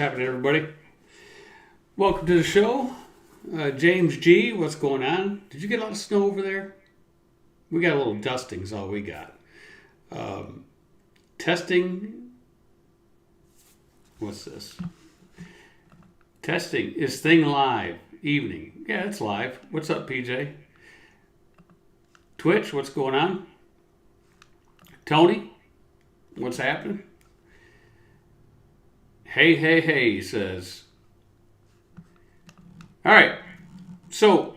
happening, everybody? Welcome to the show. James G, what's going on? Did you get a lot of snow over there? We got a little dusting is all we got. Testing. What's this? Testing. Is thing live? Evening. Yeah, it's live. What's up, PJ? Twitch, what's going on? Tony, what's happening? Hey, he says. All right. So,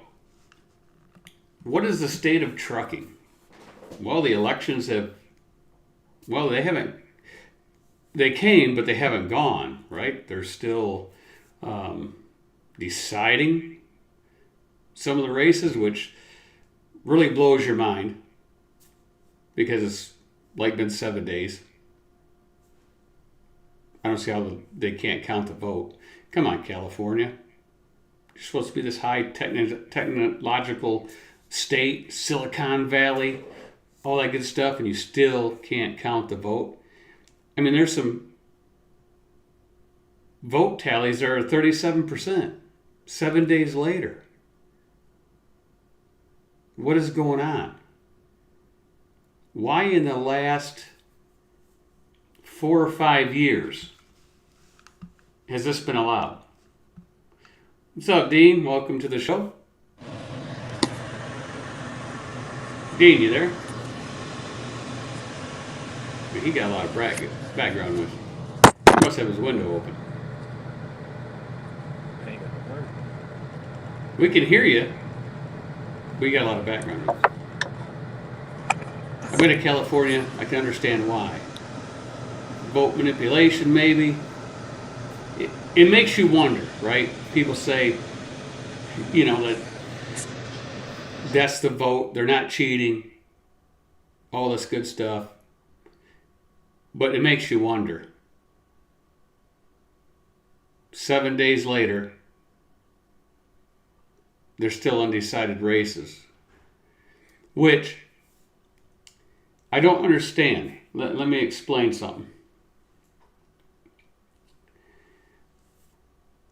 what is the state of trucking? Well, the elections they haven't. They came, but they haven't gone, right? They're still deciding some of the races, which really blows your mind because it's like been 7 days. I don't see how they can't count the vote. Come on, California. You're supposed to be this high technological state, Silicon Valley, all that good stuff, and you still can't count the vote. I mean, there's some vote tallies that are 37%, 7 days later. What is going on? Why in the last 4 or 5 years has this been allowed? What's up, Dean? Welcome to the show. Dean, you there? He got a lot of background noise. He must have his window open. We can hear you. We got a lot of background noise. I've been to California. I can understand why. Vote manipulation, maybe. It makes you wonder, right? People say, that's the vote. They're not cheating. All this good stuff. But it makes you wonder. 7 days later, there's still undecided races. Which I don't understand. Let me explain something.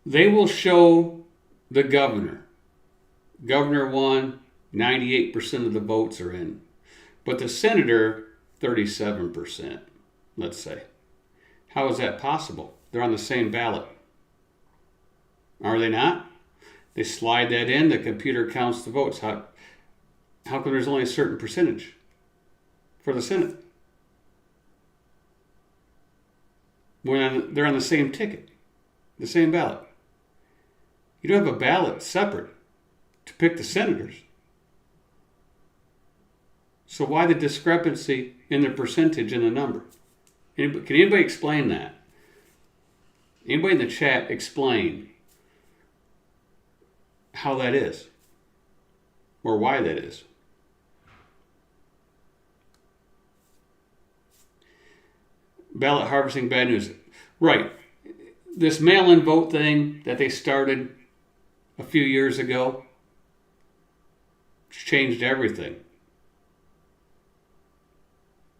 They will show the governor. Governor won, 98% of the votes are in. But the senator, 37%, let's say. How is that possible? They're on the same ballot. Are they not? They slide that in, the computer counts the votes. How come there's only a certain percentage for the Senate? When they're on the same ticket, the same ballot. You don't have a ballot separate to pick the senators. So why the discrepancy in the percentage in the number? Can anybody explain that? Anybody in the chat explain how that is? Or why that is? Ballot harvesting, bad news. Right. This mail-in vote thing that they started a few years ago changed everything.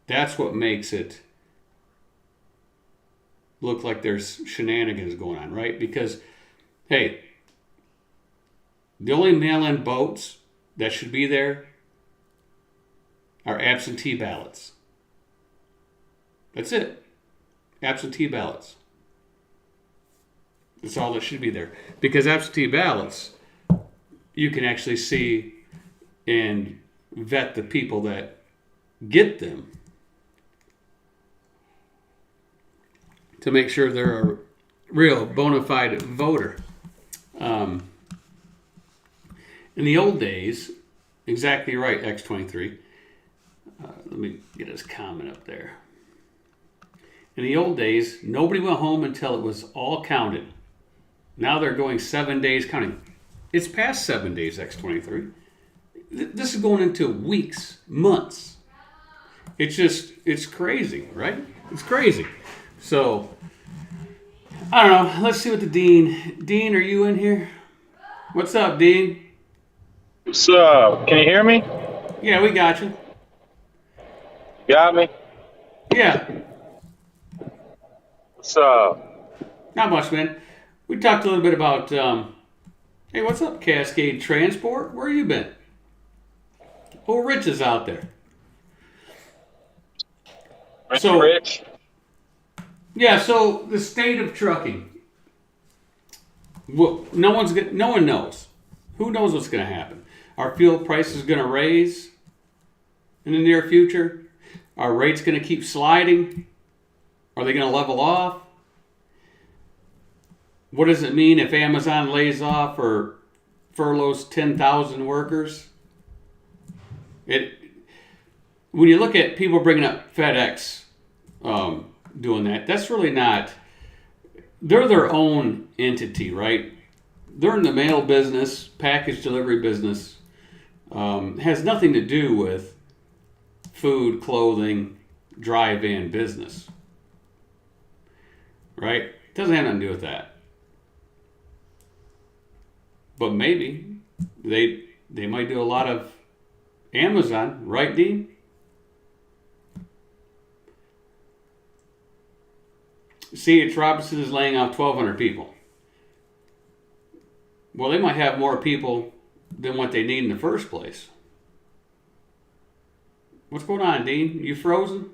That's what makes it look like there's shenanigans going on, right? Because, hey, the only mail-in votes that should be there are absentee ballots. That's it. Absentee ballots. That's all that should be there. Because absentee ballots, you can actually see and vet the people that get them to make sure they're a real bona fide voter. In the old days, exactly right, X23. Let me get his comment up there. In the old days, nobody went home until it was all counted. Now they're going 7 days counting. It's past 7 days, X23. This is going into weeks, months. It's crazy, right? It's crazy. So, I don't know. Let's see what the Dean, are you in here? What's up, Dean? What's up? Can you hear me? Yeah, we got you. Got me? Yeah. What's up? Not much, man. We talked a little bit about, hey, what's up, Cascade Transport? Where you been? Oh, Rich is out there. So, Rich. yeah, so the state of trucking. Well, no one knows. Who knows what's going to happen? Are fuel prices going to raise in the near future? Are rates going to keep sliding? Are they going to level off? What does it mean if Amazon lays off or furloughs 10,000 workers? When you look at people bringing up FedEx doing that, that's really not. They're their own entity, right? They're in the mail business, package delivery business. Has nothing to do with food, clothing, dry van business, right? Doesn't have nothing to do with that. But maybe they might do a lot of Amazon, right, Dean? C.H. Robinson is laying off 1,200 people. Well, they might have more people than what they need in the first place. What's going on, Dean? You frozen?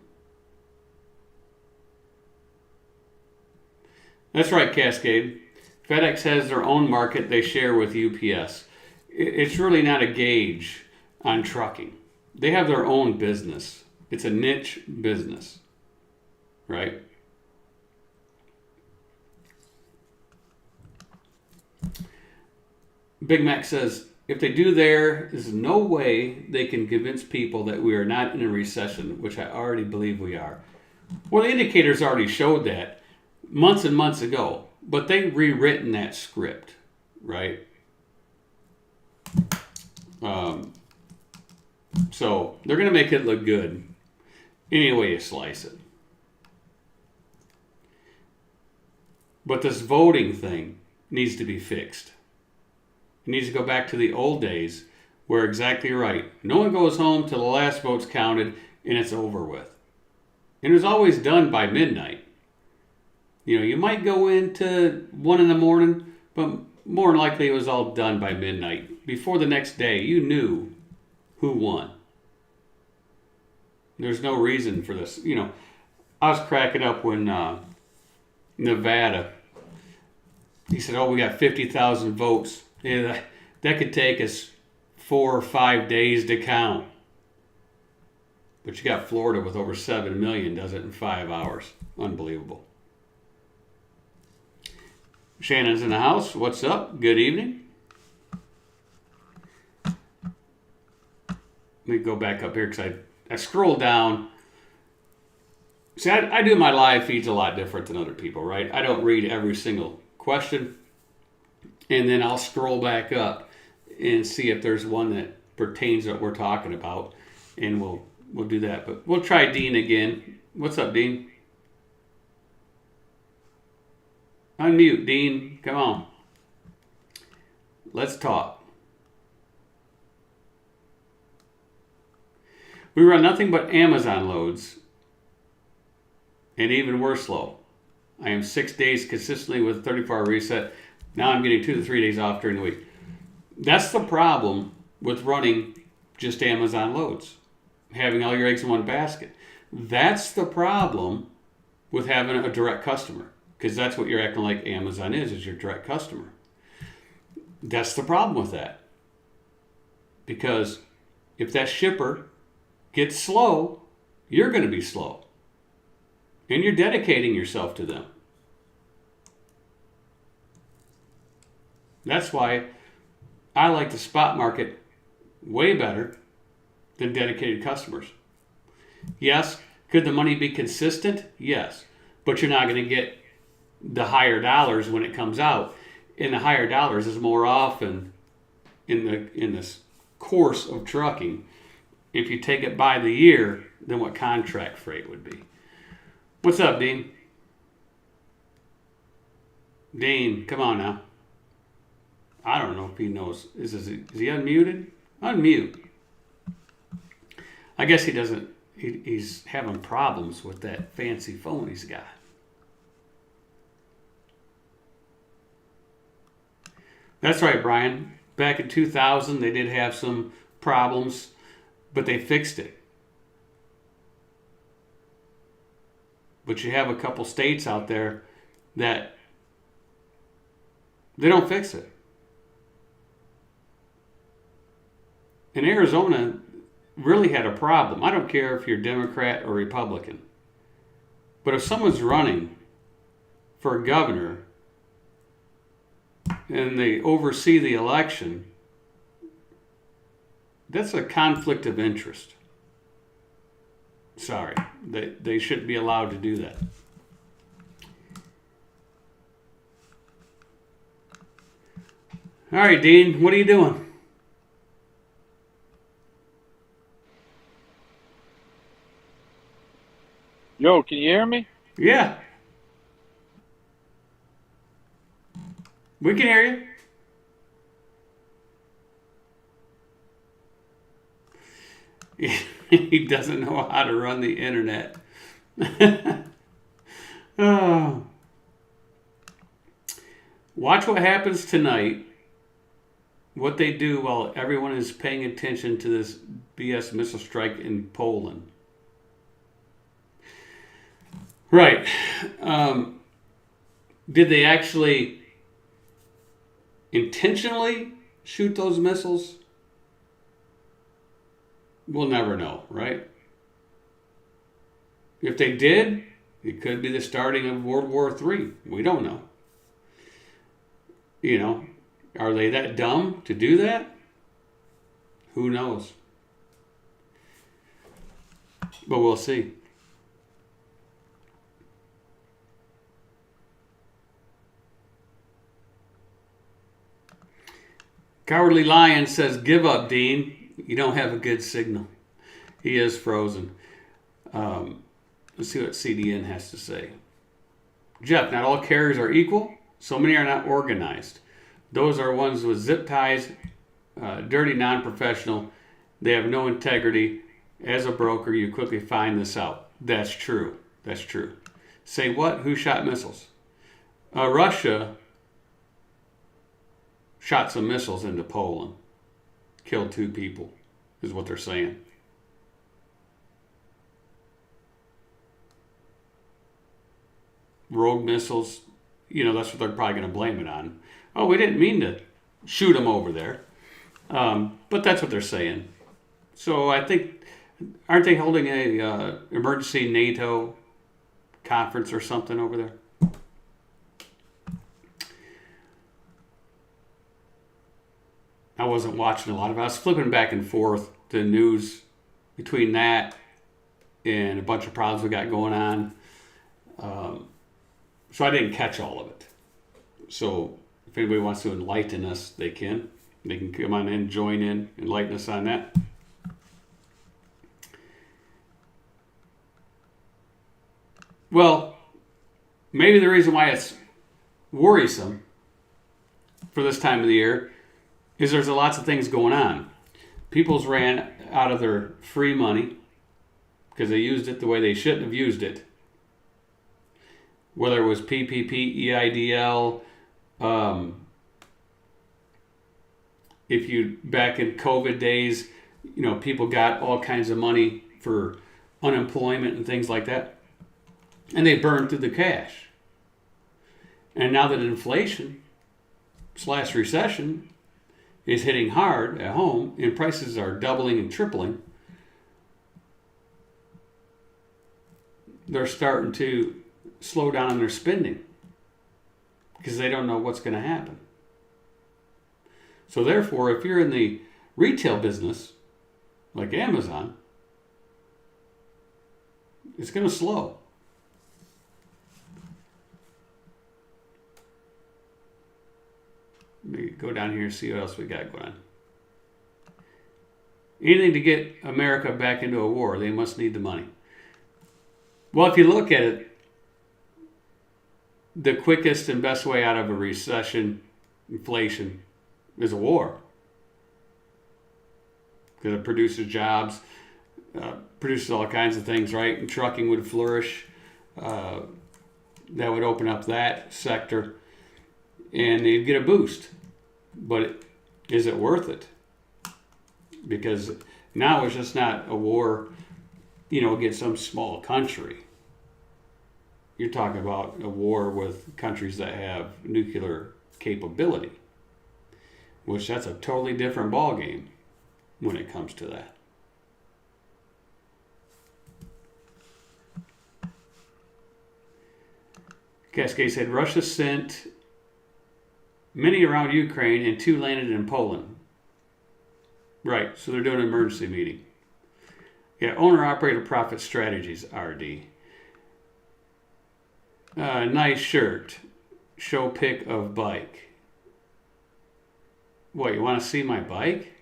That's right, Cascade. FedEx has their own market they share with UPS. It's really not a gauge on trucking. They have their own business. It's a niche business, right? Big Mac says, if they do there is no way they can convince people that we are not in a recession, which I already believe we are. Well, the indicators already showed that months and months ago, but they've rewritten that script, right? So they're going to make it look good any way you slice it. But this voting thing needs to be fixed. It needs to go back to the old days where exactly right. No one goes home till the last vote's counted and it's over with. And it was always done by midnight. You know, you might go into 1 in the morning, but more than likely it was all done by midnight. Before the next day, you knew who won. There's no reason for this. You know, I was cracking up when Nevada, he said, oh, we got 50,000 votes. Yeah, that could take us 4 or 5 days to count. But you got Florida with over 7 million does it in 5 hours. Unbelievable. Shannon's in the house. What's up? Good evening. Let me go back up here because I scroll down. See, I do my live feeds a lot different than other people, right? I don't read every single question. And then I'll scroll back up and see if there's one that pertains to what we're talking about. And we'll do that. But we'll try Dean again. What's up, Dean? Unmute, Dean. Come on. Let's talk. We run nothing but Amazon loads. And even we're slow. I am 6 days consistently with a 34-hour reset. Now I'm getting 2 to 3 days off during the week. That's the problem with running just Amazon loads. Having all your eggs in one basket. That's the problem with having a direct customer. Because that's what you're acting like Amazon is your direct customer. That's the problem with that. Because if that shipper gets slow, you're going to be slow. And you're dedicating yourself to them. That's why I like the spot market way better than dedicated customers. Yes, could the money be consistent? Yes. But you're not going to get the higher dollars when it comes out. And the higher dollars is more often in this course of trucking if you take it by the year than what contract freight would be. What's up, Dean? Dean, come on now. I don't know if he knows. Is he unmuted? Unmute. I guess he doesn't. He's having problems with that fancy phone he's got. That's right, Brian. Back in 2000, they did have some problems, but they fixed it. But you have a couple states out there that they don't fix it. And Arizona really had a problem. I don't care if you're Democrat or Republican. But if someone's running for governor and they oversee the election, that's a conflict of interest. Sorry, they shouldn't be allowed to do that. All right, Dean, what are you doing? Yo, can you hear me? Yeah, we can hear you. He doesn't know how to run the internet. Oh. Watch what happens tonight. What they do while everyone is paying attention to this BS missile strike in Poland. Right. Did they actually intentionally shoot those missiles? We'll never know, right? If they did, it could be the starting of World War III. We don't know. You know, are they that dumb to do that? Who knows? But we'll see. Cowardly Lion says, give up, Dean. You don't have a good signal. He is frozen. Let's see what CDN has to say. Jeff, not all carriers are equal. So many are not organized. Those are ones with zip ties, dirty, non-professional. They have no integrity. As a broker, you quickly find this out. That's true. That's true. Say what? Who shot missiles? Russia shot some missiles into Poland. Killed 2 people, is what they're saying. Rogue missiles, you know, that's what they're probably going to blame it on. Oh, we didn't mean to shoot them over there. But that's what they're saying. So I think, aren't they holding a emergency NATO conference or something over there? I wasn't watching a lot of it. I was flipping back and forth to the news between that and a bunch of problems we got going on. So I didn't catch all of it. So if anybody wants to enlighten us, they can. They can come on in, join in, enlighten us on that. Well, maybe the reason why it's worrisome for this time of the year is there's lots of things going on. People's ran out of their free money because they used it the way they shouldn't have used it. Whether it was PPP, EIDL, if you, back in COVID days, you know, people got all kinds of money for unemployment and things like that. And they burned through the cash. And now that inflation / recession is hitting hard at home and prices are doubling and tripling, they're starting to slow down on their spending because they don't know what's going to happen. So therefore, if you're in the retail business, like Amazon, it's going to slow. Let me go down here and see what else we got going on. Anything to get America back into a war, they must need the money. Well, if you look at it, the quickest and best way out of a recession, inflation, is a war. Because it produces jobs, produces all kinds of things, right? And trucking would flourish. That would open up that sector. And they'd get a boost. But is it worth it? Because now it's just not a war, against some small country. You're talking about a war with countries that have nuclear capability, which that's a totally different ballgame when it comes to that. Cascade said Russia sent many around Ukraine and 2 landed in Poland. Right, so they're doing an emergency meeting. Yeah, owner-operator profit strategies, RD. Nice shirt. Show pic of bike. What, you want to see my bike?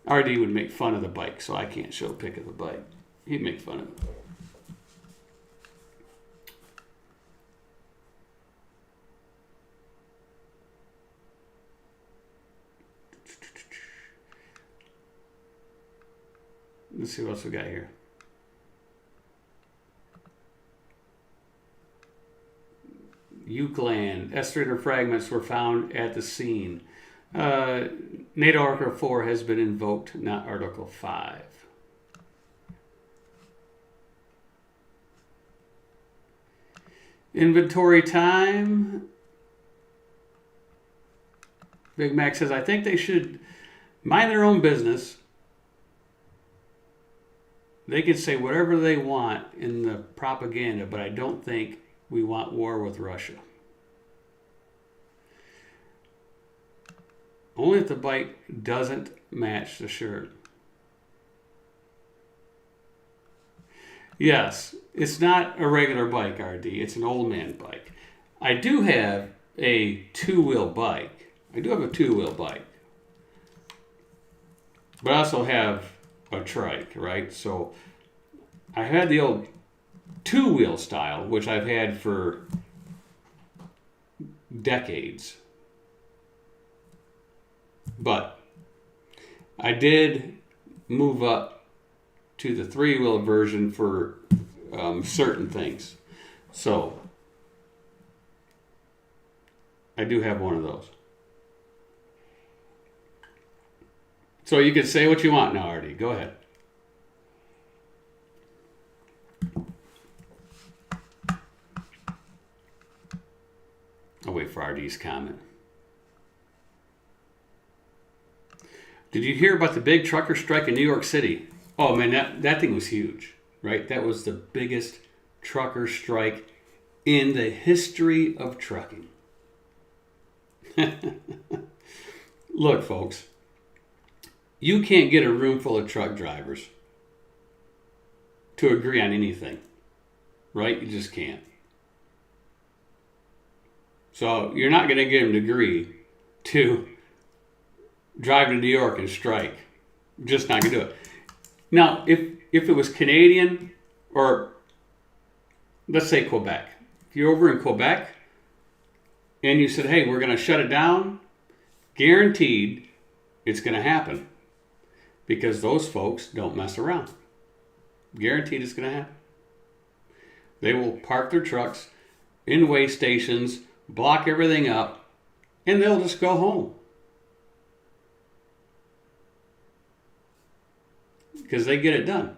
RD would make fun of the bike, so I can't show a pic of the bike. He'd make fun of it. Let's see what else we got here. Euclid. Estimator fragments were found at the scene. NATO Article 4 has been invoked, not Article 5. Inventory time. Big Mac says, I think they should mind their own business. They can say whatever they want in the propaganda, but I don't think we want war with Russia. Only if the bike doesn't match the shirt. Yes, it's not a regular bike, RD. It's an old man bike. I do have a two-wheel bike. But I also have a trike, right? So I had the old two-wheel style, which I've had for decades. But I did move up to the three-wheel version for certain things. So I do have one of those. So you can say what you want now, Artie. Go ahead. I'll wait for Artie's comment. Did you hear about the big trucker strike in New York City? Oh man, that thing was huge, right? That was the biggest trucker strike in the history of trucking. Look, folks, you can't get a room full of truck drivers to agree on anything, right? You just can't. So you're not going to get them to agree to drive to New York and strike. Just not going to do it. Now, if it was Canadian or let's say Quebec, if you're over in Quebec and you said, hey, we're going to shut it down, guaranteed it's going to happen because those folks don't mess around. Guaranteed it's going to happen. They will park their trucks in way stations, block everything up, and they'll just go home. Because they get it done.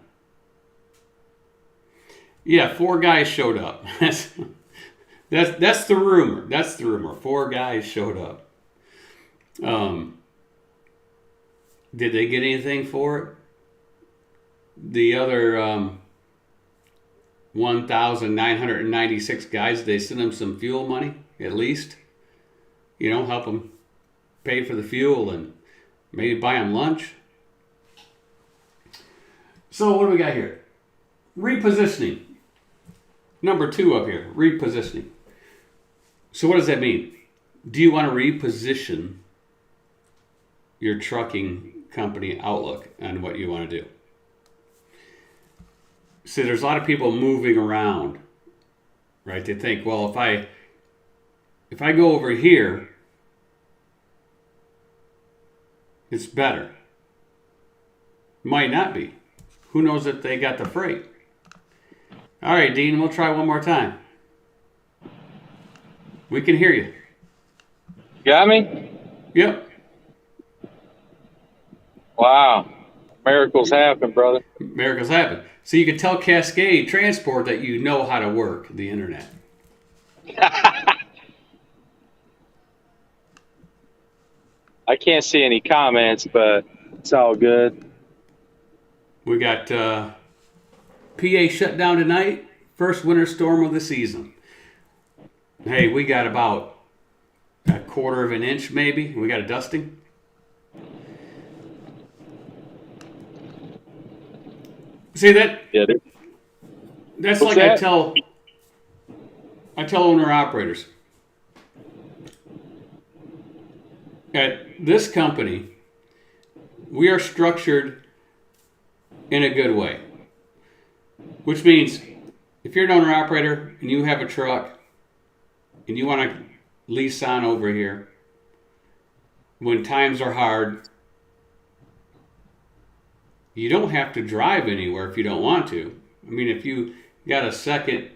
Yeah, 4 guys showed up. That's the rumor. That's the rumor. 4 guys showed up. Did they get anything for it? The other 1,996 guys, they sent them some fuel money, at least. You know, help them pay for the fuel and maybe buy them lunch. So what do we got here? Repositioning. Number 2 up here, repositioning. So what does that mean? Do you want to reposition your trucking company outlook on what you want to do? See, there's a lot of people moving around, right? They think, well, if I go over here, it's better. Might not be. Who knows if they got the freight? All right, Dean, we'll try one more time. We can hear you. Got me? Yep. Wow. Miracles happen, brother. Miracles happen. So you can tell Cascade Transport that you know how to work the internet. I can't see any comments, but it's all good. We got PA shut down tonight. First winter storm of the season. Hey, we got about a quarter of an inch, maybe. We got a dusting. See that? Yeah. That's What's like that? I tell owner operators. At this company, we are structured in a good way. Which means if you're an owner operator and you have a truck and you want to lease on over here, when times are hard, you don't have to drive anywhere if you don't want to. I mean, if you got a second,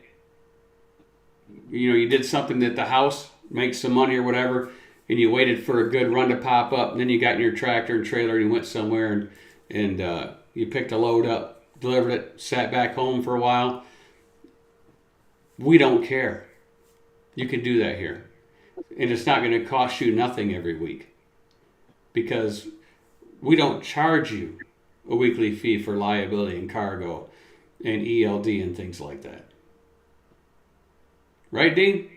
you did something that the house makes some money or whatever, and you waited for a good run to pop up, and then you got in your tractor and trailer and you went somewhere and you picked a load up, delivered it, sat back home for a while. We don't care. You can do that here. And it's not going to cost you nothing every week because we don't charge you a weekly fee for liability and cargo and ELD and things like that. Right, Dean?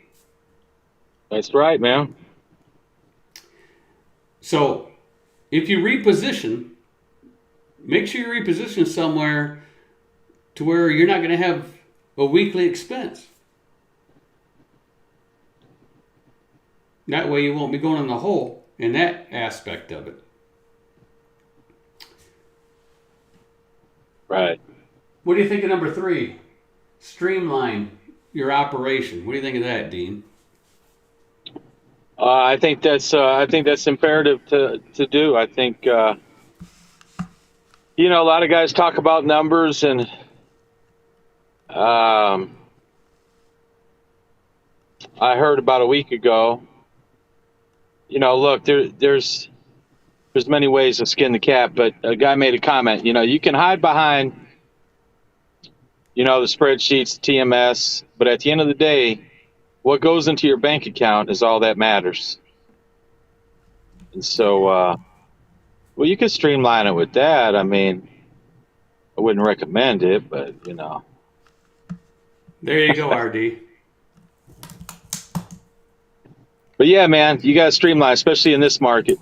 That's right, man. So if you reposition, make sure you reposition somewhere to where you're not going to have a weekly expense. That way you won't be going in the hole in that aspect of it. Right. What do you think of number 3? Streamline your operation. What do you think of that, Dean? I think that's imperative to do. I think a lot of guys talk about numbers, and I heard about a week ago. Look, there's many ways to skin the cat, but a guy made a comment. You can hide behind the spreadsheets, TMS, but at the end of the day, what goes into your bank account is all that matters. And so, you could streamline it with that. I mean, I wouldn't recommend it, but There you go, RD. But yeah, man, you got to streamline, especially in this market.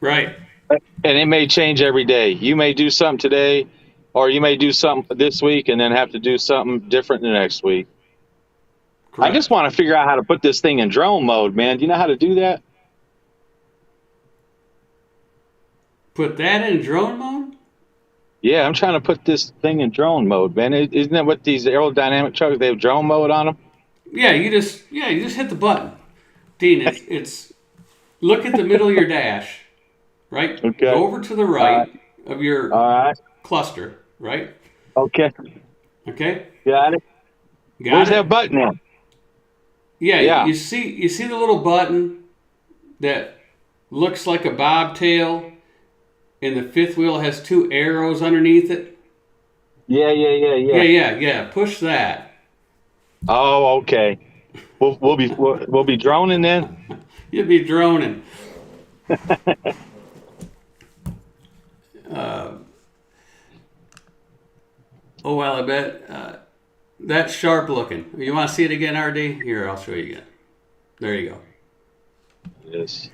Right. And it may change every day. You may do something today, or you may do something this week and then have to do something different the next week. Correct. I just want to figure out how to put this thing in drone mode, man. Do you know how to do that? Put that in drone mode? Yeah, I'm trying to put this thing in drone mode, man. Isn't that what these aerodynamic trucks, they have drone mode on them? Yeah, you just hit the button. Dean, it's look at the middle of your dash, right? Okay. Go over to the right of your cluster, right? Okay. Okay? Got it. Where's that button at? Yeah. You see the little button that looks like a bobtail and the fifth wheel has 2 arrows underneath it? Yeah. Push that. Oh, okay. We'll be droning then. You'll be droning. I bet that's sharp looking. You want to see it again, RD? Here, I'll show you again. There you go. Yes.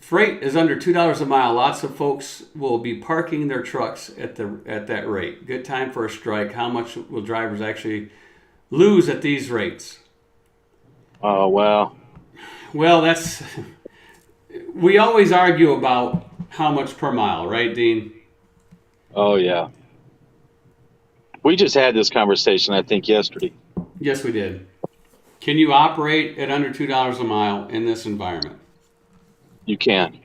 Freight is under $2 a mile. Lots of folks will be parking their trucks at that rate. Good time for a strike. How much will drivers actually lose at these rates? Oh, well. Well, we always argue about how much per mile, right, Dean? Oh, yeah. We just had this conversation, I think, yesterday. Yes, we did. Can you operate at under $2 a mile in this environment? You can.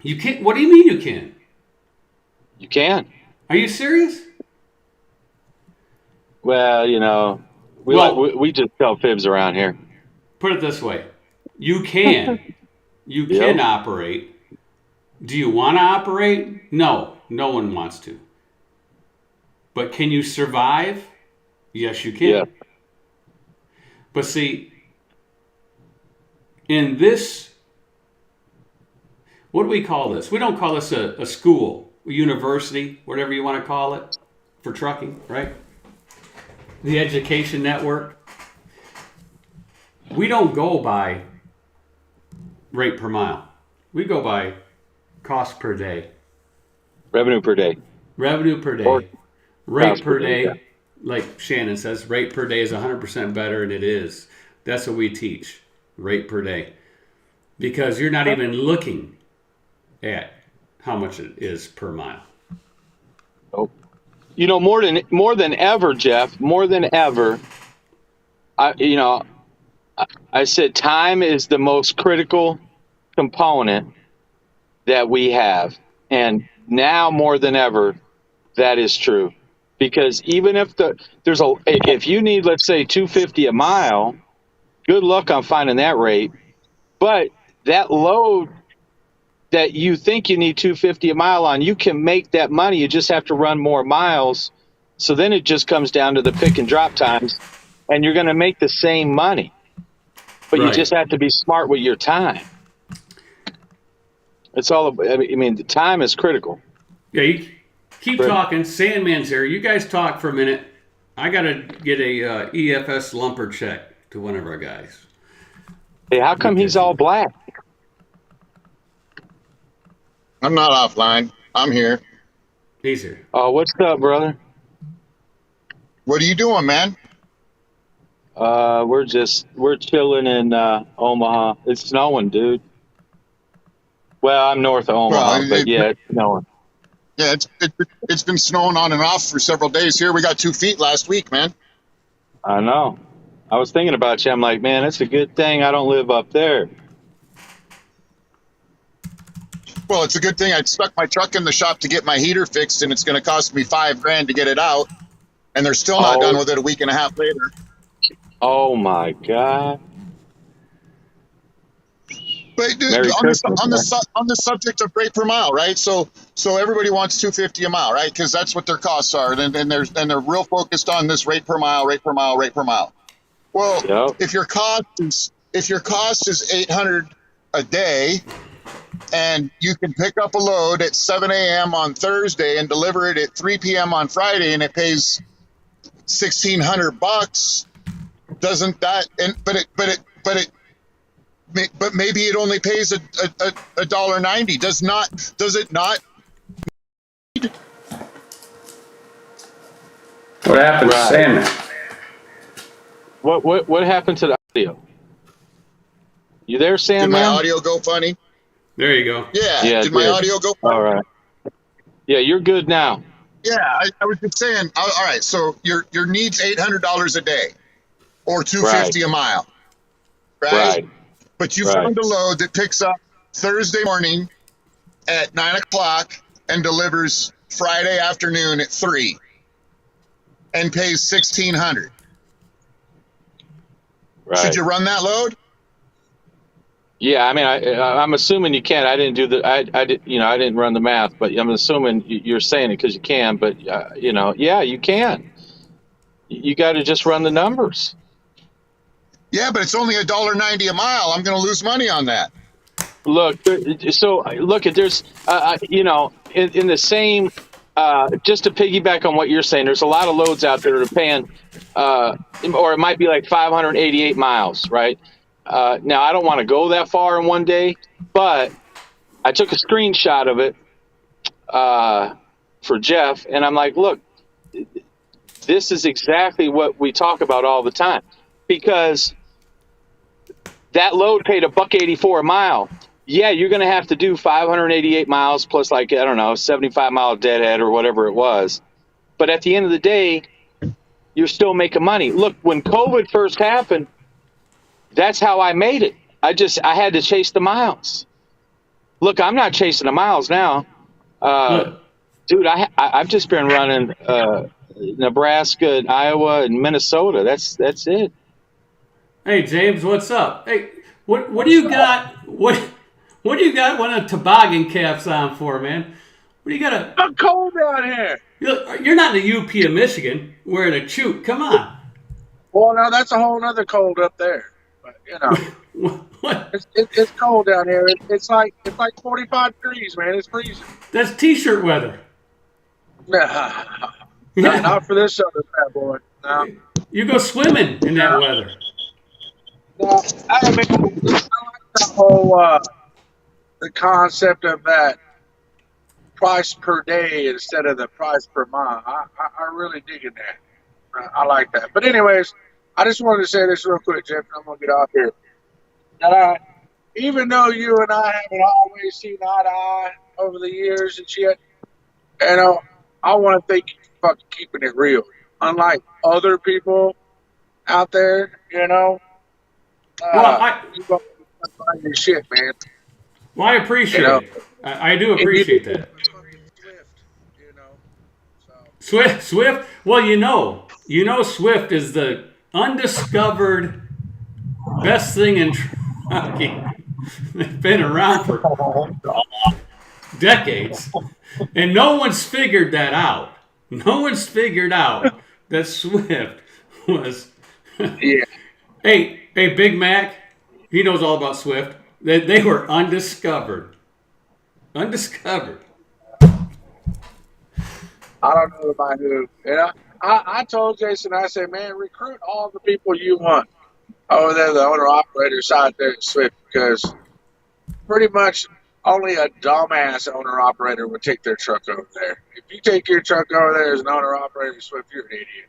You can't. What do you mean you can? You can. Are you serious? Well, you know, we just tell fibs around here. Put it this way. You can. You Yep. can operate. Do you want to operate? No. No one wants to. But can you survive? Yes, you can. Yeah. But see, in this, what do we call this? We don't call this a school, a university, whatever you want to call it, for trucking, right? The education network. We don't go by rate per mile. We go by cost per day. Revenue per day. Revenue per day. Or rate cost per per day, day, yeah. like Shannon says, rate per day is 100% better, and it is. That's what we teach, rate per day. Because you're not even looking at how much it is per mile. Oh. You know, more than ever, Jeff, more than ever, I said time is the most critical component that we have. And now more than ever, that is true. Because even if if you need, let's say, $2.50 a mile, good luck on finding that rate. But that load that you think you need $2.50 a mile on, you can make that money. You just have to run more miles. So then it just comes down to the pick and drop times, and you're going to make the same money. But you Right. just have to be smart with your time. It's all. I mean, the time is critical. Yeah, you keep Right. talking. Sandman's here. You guys talk for a minute. I got to get a EFS lumper check to one of our guys. Hey, how come he's all black? I'm not offline. I'm here. He's here. Oh, what's up, brother? What are you doing, man? We're chilling in Omaha. It's snowing, dude. Well, I'm north of Omaha, but yeah, it's snowing. Yeah, it's been snowing on and off for several days here. We got 2 feet last week, man. I know. I was thinking about you. I'm like, man, it's a good thing I don't live up there. Well, it's a good thing I stuck my truck in the shop to get my heater fixed, and it's going to cost me $5,000 to get it out, and they're still not done with it a week and a half later. Oh my God. But dude, Merry on Christmas, the subject of rate per mile, right? So everybody wants $2.50 a mile, right? Because that's what their costs are, and they're real focused on this rate per mile, rate per mile, rate per mile. Well, Yep. if your cost is $800 a day, and you can pick up a load at 7 a.m. on Thursday and deliver it at 3 p.m. on Friday, and it pays $1,600, doesn't that? But maybe it only pays $1.90. Does it not? What happened to Right. Sandman? What happened to the audio? You there, Did Sam? my audio go funny? There you go. Yeah. Yeah, Did my good. audio go funny? All right. Yeah, you're good now. Yeah, I was just saying. All right, so your needs $800 a day, or $2.50 a mile, right? But you found a load that picks up Thursday morning at 9 o'clock and delivers Friday afternoon at 3, and pays $1,600. Right. Should you run that load? Yeah, I mean, I'm assuming you can. I didn't do the. I didn't run the math, but I'm assuming you're saying it because you can. But yeah, you can. You got to just run the numbers. Yeah, but it's only $1.90 a mile. I'm going to lose money on that. Look, so look at there's in the same. Just to piggyback on what you're saying, there's a lot of loads out there that are paying, or it might be like 588 miles, right? Now, I don't want to go that far in one day, but I took a screenshot of it for Jeff, and I'm like, look, this is exactly what we talk about all the time, because that load paid $1.84 a mile. Yeah, you're going to have to do 588 miles plus, like, I don't know, 75-mile deadhead or whatever it was. But at the end of the day, you're still making money. Look, when COVID first happened, that's how I made it. I had to chase the miles. Look, I'm not chasing the miles now. Dude, I've just been running Nebraska and Iowa and Minnesota. That's it. Hey James, what's up? Hey, what do you got? What do you got one of the toboggan caps on for, man? What do you got? It's cold down here. You're not in the UP of Michigan wearing a choot. Come on. Well, now that's a whole nother cold up there. But What? it's cold down here. It's like 45 degrees, man. It's freezing. That's t-shirt weather. Not for this other bad boy. No. You go swimming in that weather. No. I mean, I like the whole the concept of that price per day instead of the price per mile. I really digging that. I like that. But anyways, I just wanted to say this real quick, Jeff, and I'm gonna get off here. That even though you and I haven't always seen eye to eye over the years and shit, I want to thank you for fucking keeping it real. Unlike other people out there, you Well, find your shit, man. Well, I appreciate it. I do appreciate that. Swift. Well, Swift is the undiscovered best thing in trucking. It's been around for decades, and no one's figured that out. No one's figured out that Swift was. Yeah. Hey, Big Mac, he knows all about Swift. They were undiscovered. Undiscovered. I don't know about who. I told Jason, I said, man, recruit all the people you want over there, the owner operator side there at Swift, because pretty much only a dumbass owner operator would take their truck over there. If you take your truck over there as an owner operator at Swift, you're an idiot.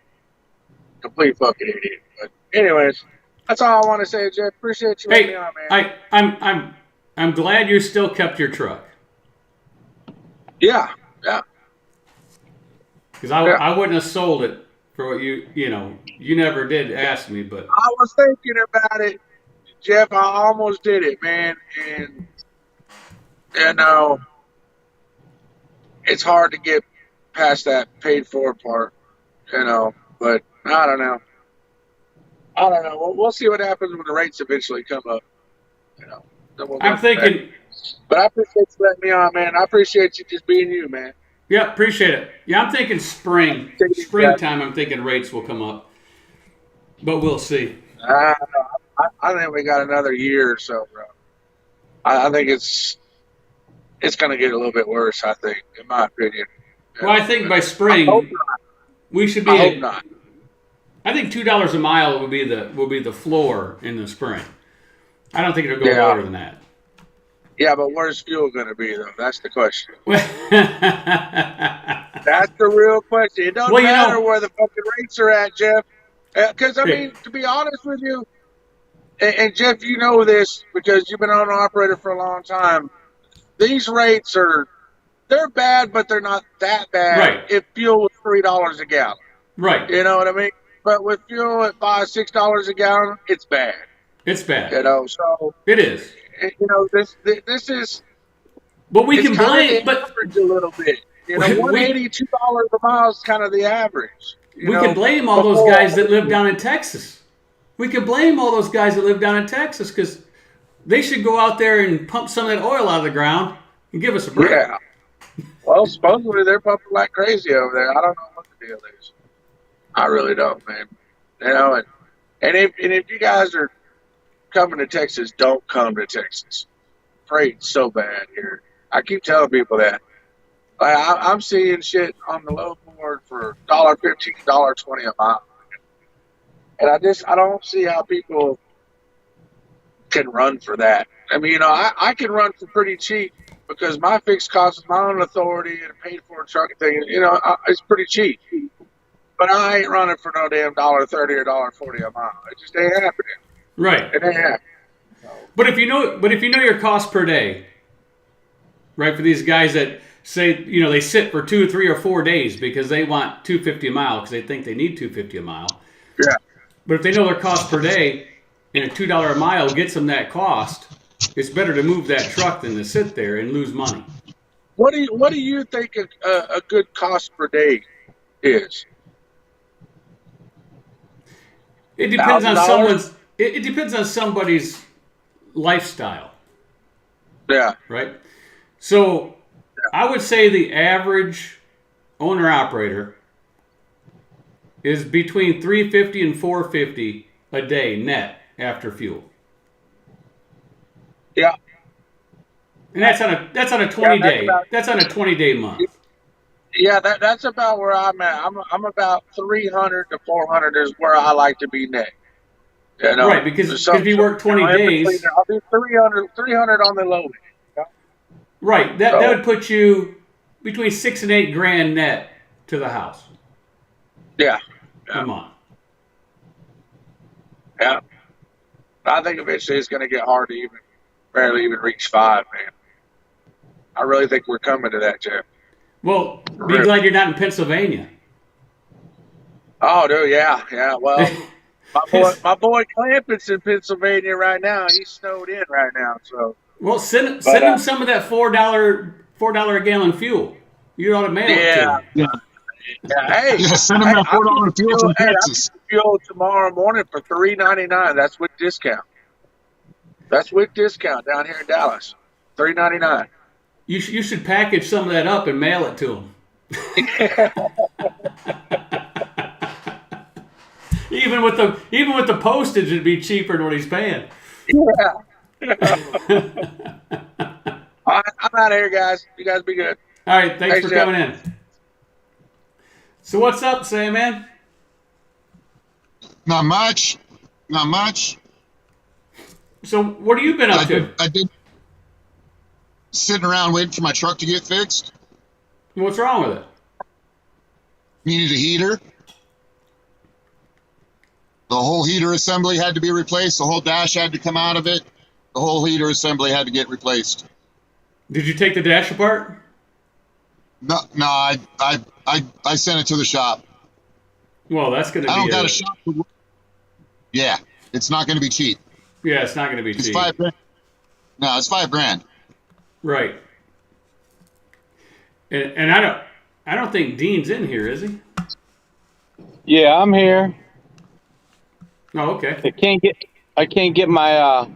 Complete fucking idiot. But anyways, that's all I want to say, Jeff. Appreciate you letting me on, man. I'm glad you still kept your truck. Yeah. Because I wouldn't have sold it for what you never did ask me, but I was thinking about it, Jeff. I almost did it, man. And it's hard to get past that paid for part, but I don't know. We'll see what happens when the rates eventually come up. I'm thinking. But I appreciate you letting me on, man. I appreciate you just being you, man. Yeah, appreciate it. Yeah, I'm thinking springtime. I'm thinking rates will come up, but we'll see. I think we got another year or so, bro. I think it's going to get a little bit worse. I think, in my opinion. Well, I think by spring we should be. I hope not. I think $2 a mile will be the floor in the spring. I don't think it'll go lower than that. Yeah, but where's fuel going to be, though? That's the question. That's the real question. It doesn't matter where the fucking rates are at, Jeff. Because, I mean, to be honest with you, and Jeff, you know this because you've been an owner-operator for a long time, these rates they're bad, but they're not that bad if fuel was $3 a gallon. Right. You know what I mean? But with fuel at $5, $6 a gallon, it's bad. It's bad. So it is. This is. But we can blame, average a little bit. $182 a mile is kind of the average. We can blame all those guys that live down in Texas. We can blame all those guys that live down in Texas because they should go out there and pump some of that oil out of the ground and give us a break. Yeah. Well, supposedly they're pumping like crazy over there. I don't know what the deal is. I really don't, man. And if you guys are coming to Texas, don't come to Texas. Freight's so bad here. I keep telling people that. I'm seeing shit on the load board for $1.15, $1.20 a mile. And I don't see how people can run for that. I mean, I can run for pretty cheap because my fixed cost is my own authority and paid for trucking thing. It's pretty cheap. But I ain't running for no damn $1.30 or $1.40 a mile. It just ain't happening. Right. It ain't happening. But if you know your cost per day, right, for these guys that say, they sit for 2, 3, or 4 days because they want $2.50 a mile because they think they need $2.50 a mile. Yeah. But if they know their cost per day and a $2 a mile gets them that cost, it's better to move that truck than to sit there and lose money. What do you think a good cost per day is? It depends on $1,000? it depends on somebody's lifestyle, Yeah. right? So I would say the average owner operator is between $350 and $450 a day net after fuel. Yeah. And that's on a 20-day month. Yeah, that's about where I'm at. I'm about 300 to 400 is where I like to be net. You know, Right, because if you work 20 in between days, there, I'll do 300 on the low end. You know? right, that would put you between $6 and $8 grand net to the house Yeah. a month. Yeah. I think eventually it's going to get hard to barely even reach 5, man. I really think we're coming to that, Jeff. Well, be glad you're not in Pennsylvania. Oh, dude, yeah. Well, my boy Clampett's in Pennsylvania right now. He's snowed in right now. So. Well, send him some of that $4 a gallon fuel. You ought to mail it to him. Yeah. Yeah, hey, send them that $4 fuel from Texas. I fuel tomorrow morning for $3.99. That's with discount. That's with discount down here in Dallas. $3.99. You should package some of that up and mail it to him. Even with the postage, it'd be cheaper than what he's paying. Yeah. All right, I'm out of here, guys. You guys be good. All right, thanks for coming in. So what's up, Sam, man? Not much. So what have you been up to? I did sitting around waiting for my truck to get fixed. What's wrong with it? Needed a heater. The whole heater assembly had to be replaced. The whole dash had to come out of it. The whole heater assembly had to get replaced. Did you take the dash apart? No, I sent it to the shop. Well, that's going to be. I don't got a shop. Yeah, it's not going to be cheap. Yeah, it's not going to be It's cheap. $5,000. No, it's $5,000. Right. And I don't think Dean's in here, is he? Yeah, I'm here. Oh, okay. I can't get my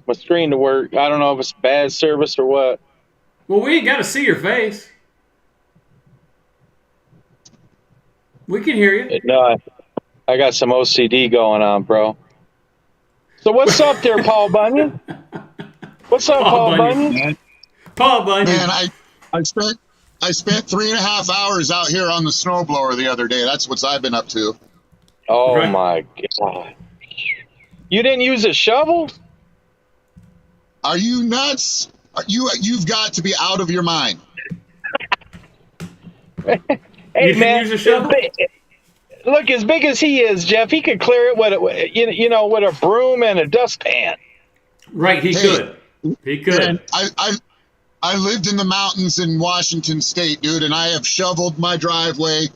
my screen to work. I don't know if it's bad service or what. Well, we ain't got to see your face. We can hear you. No, I got some OCD going on, bro. So what's up there, Paul Bunyan? What's up, Paul Bunyan? Man, Paul Bunyan. man, I spent 3.5 hours out here on the snowblower the other day. That's what I've been up to. Oh Right. my God! You didn't use a shovel? Are you nuts? You've got to be out of your mind. Hey You didn't man, use a shovel? look, as big as he is, Jeff, he could clear it with a broom and a dustpan. Right, he could. He could. And I lived in the mountains in Washington State, dude, and I have shoveled my driveway,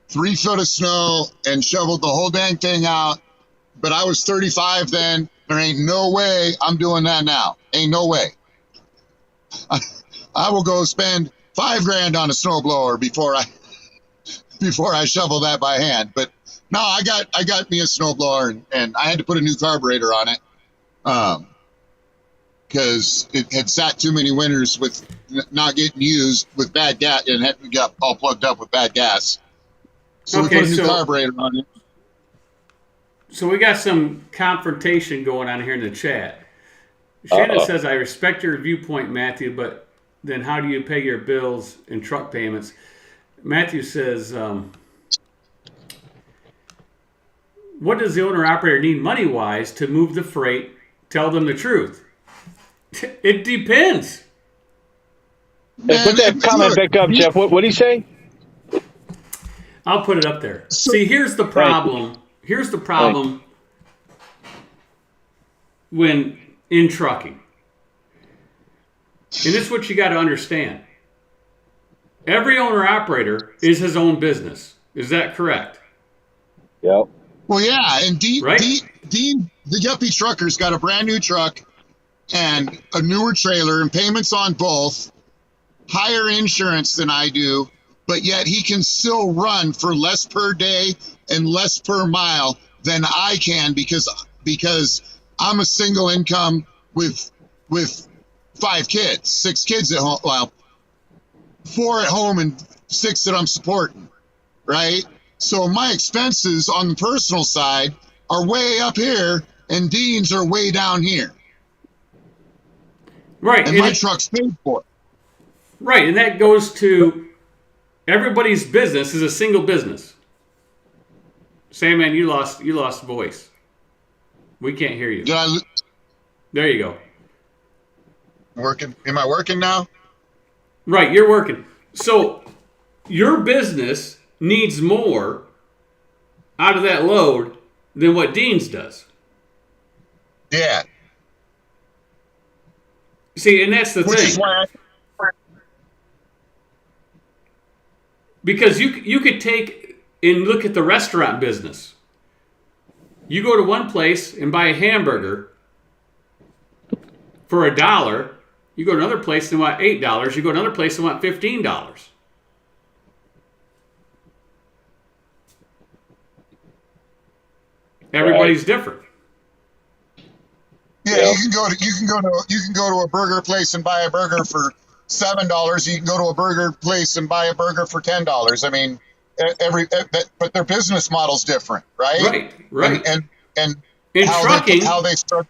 3 foot of snow, and shoveled the whole dang thing out. But I was 35 then. There ain't no way I'm doing that now. Ain't no way. I will go spend $5,000 on a snowblower before I shovel that by hand. But no, I got me a snowblower, and I had to put a new carburetor on it. Because it had sat too many winters with not getting used with bad gas, and had got all plugged up with bad gas. So we put a new carburetor on it. So we got some confrontation going on here in the chat. Shannon says, I respect your viewpoint, Matthew, but then how do you pay your bills and truck payments? Matthew says, what does the owner-operator need money-wise to move the freight? Tell them the truth. It depends. Hey, put that comment back up, Jeff. What did he say? I'll put it up there. See, here's the problem. Here's the problem when in trucking. And this is what you got to understand. Every owner-operator is his own business. Is that correct? Yep. Well, yeah, and Dean, Right? the Yuppie Trucker's got a brand new truck, and a newer trailer and payments on both, higher insurance than I do, but yet he can still run for less per day and less per mile than I can because I'm a single income with 6 kids at home, well, 4 at home and 6 that I'm supporting, right? So my expenses on the personal side are way up here and Dean's are way down here. Right. And my truck's paid for. Right, and that goes to everybody's business is a single business. Sandman, you lost voice. We can't hear you. There you go. Working? Am I working now? Right, you're working. So your business needs more out of that load than what Dean's does. Yeah. See, and that's the Which thing. is why Because you could take and look at the restaurant business. You go to one place and buy a hamburger for $1. You go to another place and want $8. You go to another place and want $15. Everybody's different. Yeah, Yep. you can go to a burger place and buy a burger for $7. You can go to a burger place and buy a burger for $10. I mean, but their business model's different, right? Right. And In how trucking, how they start.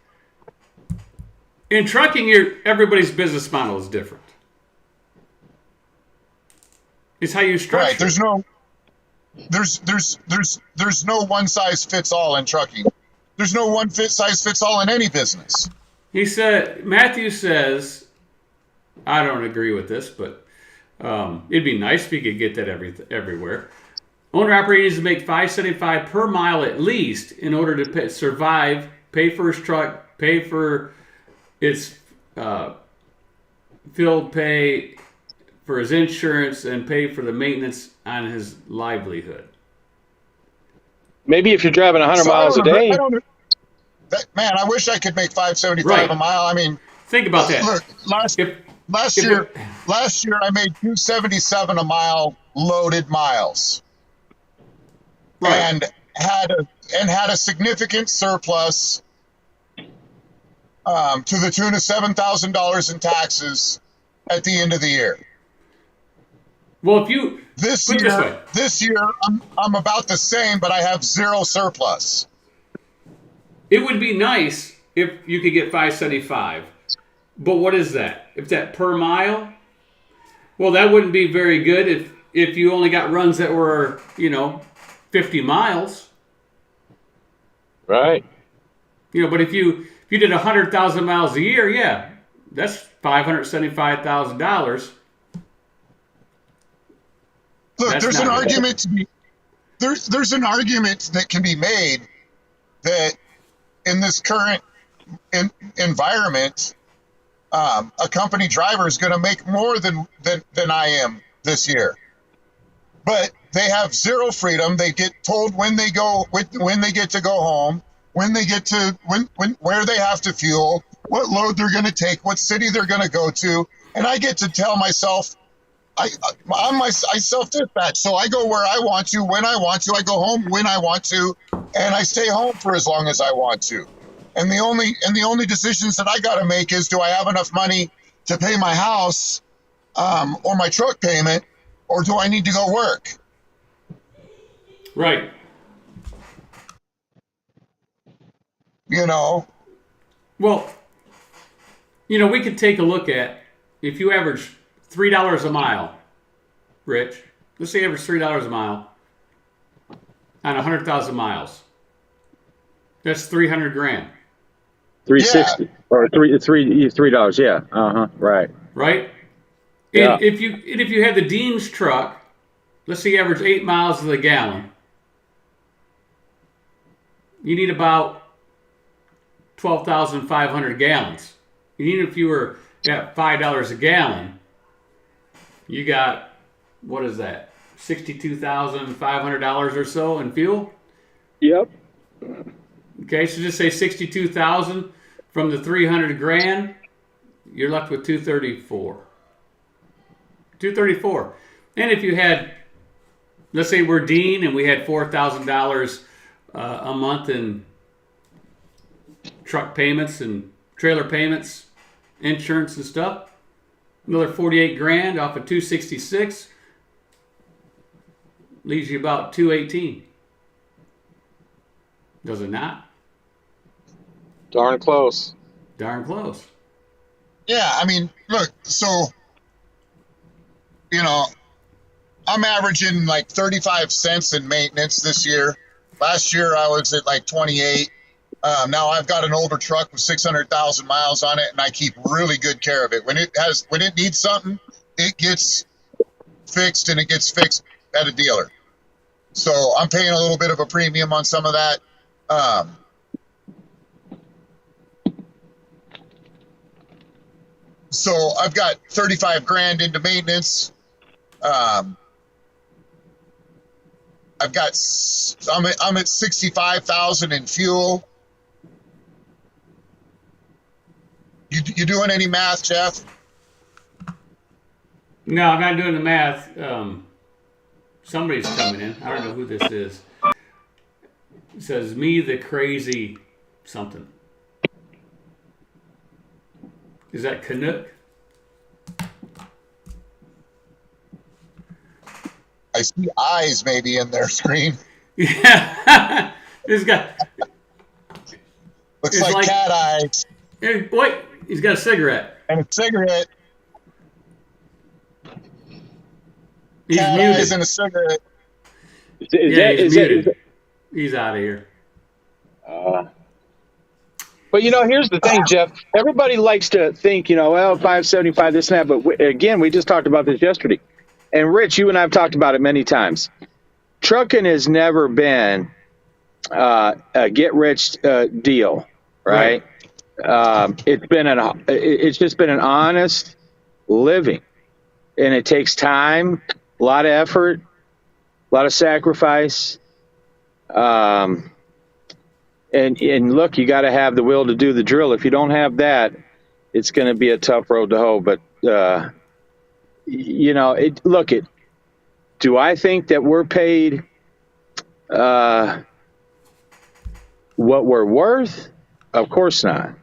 in trucking, everybody's business model is different. It's how you structure. Right. There's no one size fits all in trucking. There's no one size fits all in any business. He said, Matthew says, I don't agree with this, but it'd be nice if you could get that everywhere. Owner operator needs to make $5.75 per mile at least in order to survive, pay for his truck, pay for its field pay, for his insurance, and pay for the maintenance on his livelihood. Maybe if you're driving 100 miles a day. Man, I wish I could make $5.75 Right. a mile. I mean, Think about that. look, last If year I made $2.77 a mile loaded miles, Right. and had a significant surplus to the tune of $7,000 in taxes at the end of the year. Well, if you This put it this way, this year I'm about the same, but I have zero surplus. it would be nice if you could get $5.75. But what is that? If that per mile? Well, that wouldn't be very good if you only got runs that were, 50 miles. Right. But if you did 100,000 miles a year, yeah, that's $575,000. Look, That's there's an not argument to be there's an argument that can be made that in this current environment, a company driver is going to make more than I am this year, but they have zero freedom. They get told when they get to go home, when they get to where they have to fuel, what load they're going to take, what city they're going to go to, and I get to tell myself. I self-dispatch, so I go where I want to, when I want to. I go home when I want to, and I stay home for as long as I want to. And the only decisions that I got to make is, do I have enough money to pay my house or my truck payment, or do I need to go work? Right. Well, we could take a look at if you average $3 a mile, Rich. Let's say average $3 a mile on 100,000 miles. That's $300,000. 360 or $3. Yeah. Right. Right. Yeah. And if you had the Dean's truck, let's say you average 8 miles to the gallon, you need about 12,500 gallons. Even if you were at $5 a gallon, you got, what is that, $62,500 or so in fuel? Yep. Okay, so just say $62,000 From the 300 grand, you're left with 234. 234. And if you had, let's say we're Dean and we had $4,000 a month in truck payments and trailer payments, insurance and stuff, another 48 grand off of 266 leaves you about 218. Does it not? Darn close. Darn close. Yeah, I mean, look, so, you know, I'm averaging like 35 cents in maintenance this year. Last year I was at like 28. Now I've got an older truck with 600,000 miles on it, and I keep really good care of it. When it needs something, it gets fixed, and it gets fixed at a dealer. So I'm paying a little bit of a premium on some of that. So I've got 35 grand into maintenance. I'm at 65,000 in fuel. You doing any math, Jeff? No, I'm not doing the math. Somebody's coming in. I don't know who this is. It says, me the crazy something. Is that Canuck? I see eyes maybe in their screen. Yeah. This guy. Looks like cat eyes. Hey, boy, he's got a cigarette. And a cigarette. He's Cat muted. eyes and a cigarette. He's muted. He's out of here. But, you know, here's the thing, Jeff. Everybody likes to think, you know, well, 575, this and that. But, again, we just talked about this yesterday. And, Rich, you and I have talked about it many times. Trucking has never been a get-rich deal, right? It's just been an honest living. And it takes time, a lot of effort, a lot of sacrifice. And look, you got to have the will to do the drill. If you don't have that, it's going to be a tough road to hoe. But, you know, do I think that we're paid what we're worth? Of course not.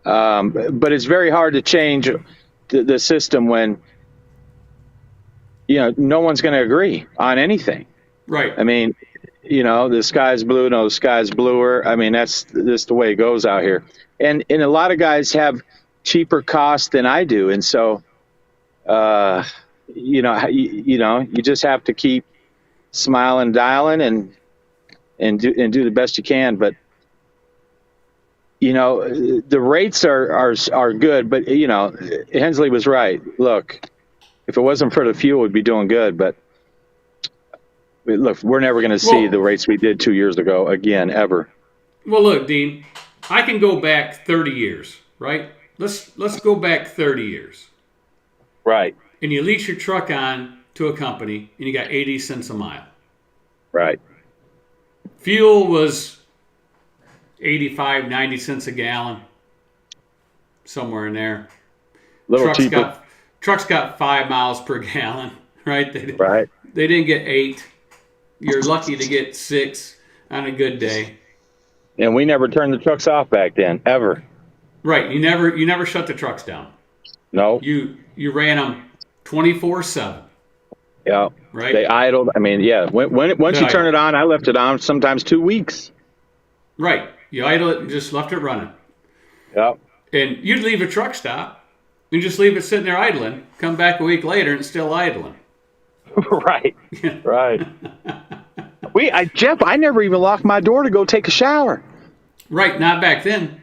But it's very hard to change the system when, you know, no one's going to agree on anything. Right. I mean, you know, the sky's blue, no, the sky's bluer. I mean, that's the way it goes out here. And a lot of guys have cheaper costs than I do. And so, you just have to keep smiling, dialing and do the best you can. But, you know, the rates are good, but, you know, Hensley was right. Look, if it wasn't for the fuel, we'd be doing good. But look, we're never going to see the rates we did 2 years ago again, ever. Well, look, Dean, I can go back 30 years, right? Let's go back 30 years. Right. And you lease your truck on to a company, and you got 80 cents a mile. Right. Fuel was 85, 90 cents a gallon, somewhere in there. Little cheaper. Trucks got 5 miles per gallon, right? They didn't get 8. You're lucky to get 6 on a good day. And we never turned the trucks off back then, ever. Right. You never shut the trucks down. No. You ran them 24/7. Yeah. Right. They idled. I mean, yeah. Once you turn it on, I left it on sometimes 2 weeks. Right. You idle it and just left it running. Yep. And you'd leave a truck stop and just leave it sitting there idling. Come back a week later and it's still idling. Right. Right. Jeff, I never even locked my door to go take a shower. Right. Not back then.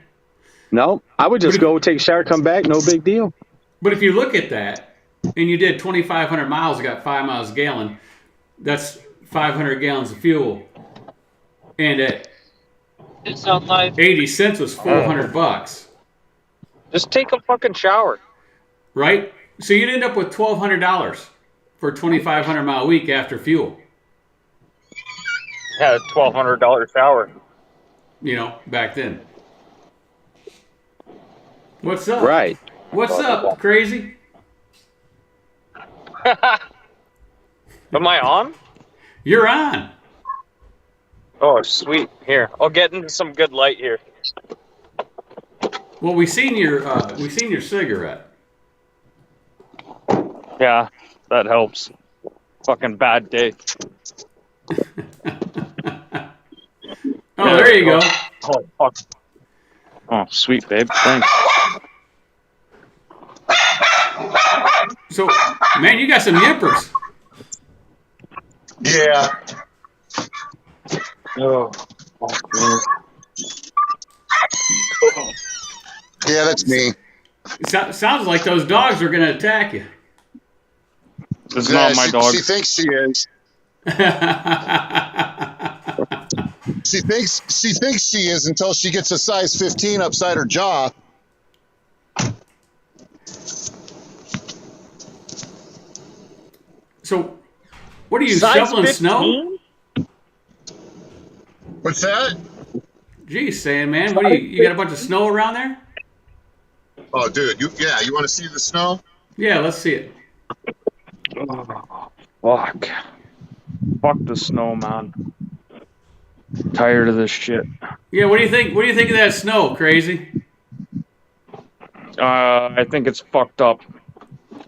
No, I would just go take a shower, come back, no big deal. But if you look at that, and you did 2,500 miles, you got 5 miles a gallon, that's 500 gallons of fuel. And at 80 cents was $400. Just take a fucking shower. Right? So you'd end up with $1,200 for a 2,500 mile week after fuel. Yeah, $1,200 shower. You know, back then. What's up? Right. What's up, crazy? Am I on? You're on. Oh, sweet. Here, I'll get into some good light here. Well, we seen your cigarette. Yeah, that helps. Fucking bad day. Oh, there you go. Oh, fuck. Oh, sweet, babe. Thanks. So, man, you got some yippers. Yeah. Oh, man. Yeah, that's me. Sounds like those dogs are going to attack you. It's not my dog. She thinks she is. She thinks she is until she gets a size 15 upside her jaw. So, what are you, Size shoveling 15? snow? What's that? Geez, saying, man, what you got a bunch of snow around there? Oh, dude, you want to see the snow? Yeah, let's see it. Oh, fuck. Fuck the snow, man. Tired of this shit. Yeah, what do you think? What do you think of that snow, crazy? I think it's fucked up.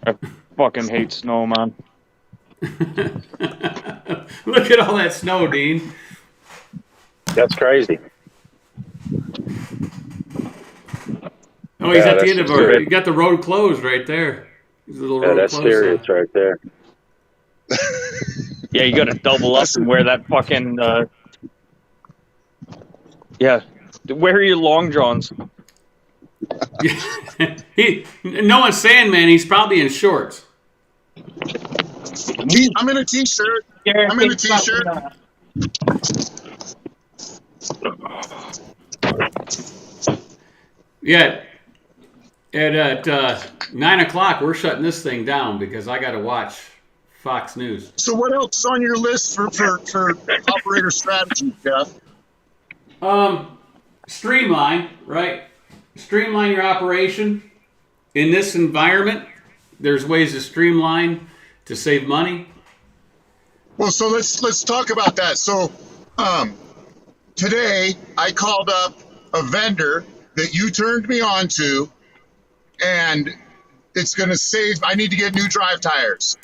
I fucking hate snow, man. Look at all that snow, Dean. That's crazy. Oh, he's Yeah, at the that's end of serious. you got the road closed right there. There's a little road That's closed serious sign. right there. Yeah, you gotta double up and wear that fucking, yeah. Wear your long johns. No one's saying, man, he's probably in shorts. I'm in a t-shirt. I'm in a t-shirt. Yeah. At 9 o'clock, we're shutting this thing down because I got to watch Fox News. So what else is on your list for operator strategy, Jeff? Streamline, right? Streamline your operation. In this environment, there's ways to streamline to save money. Well, so let's talk about that. So today I called up a vendor that you turned me on to, and it's going to save. I need to get new drive tires.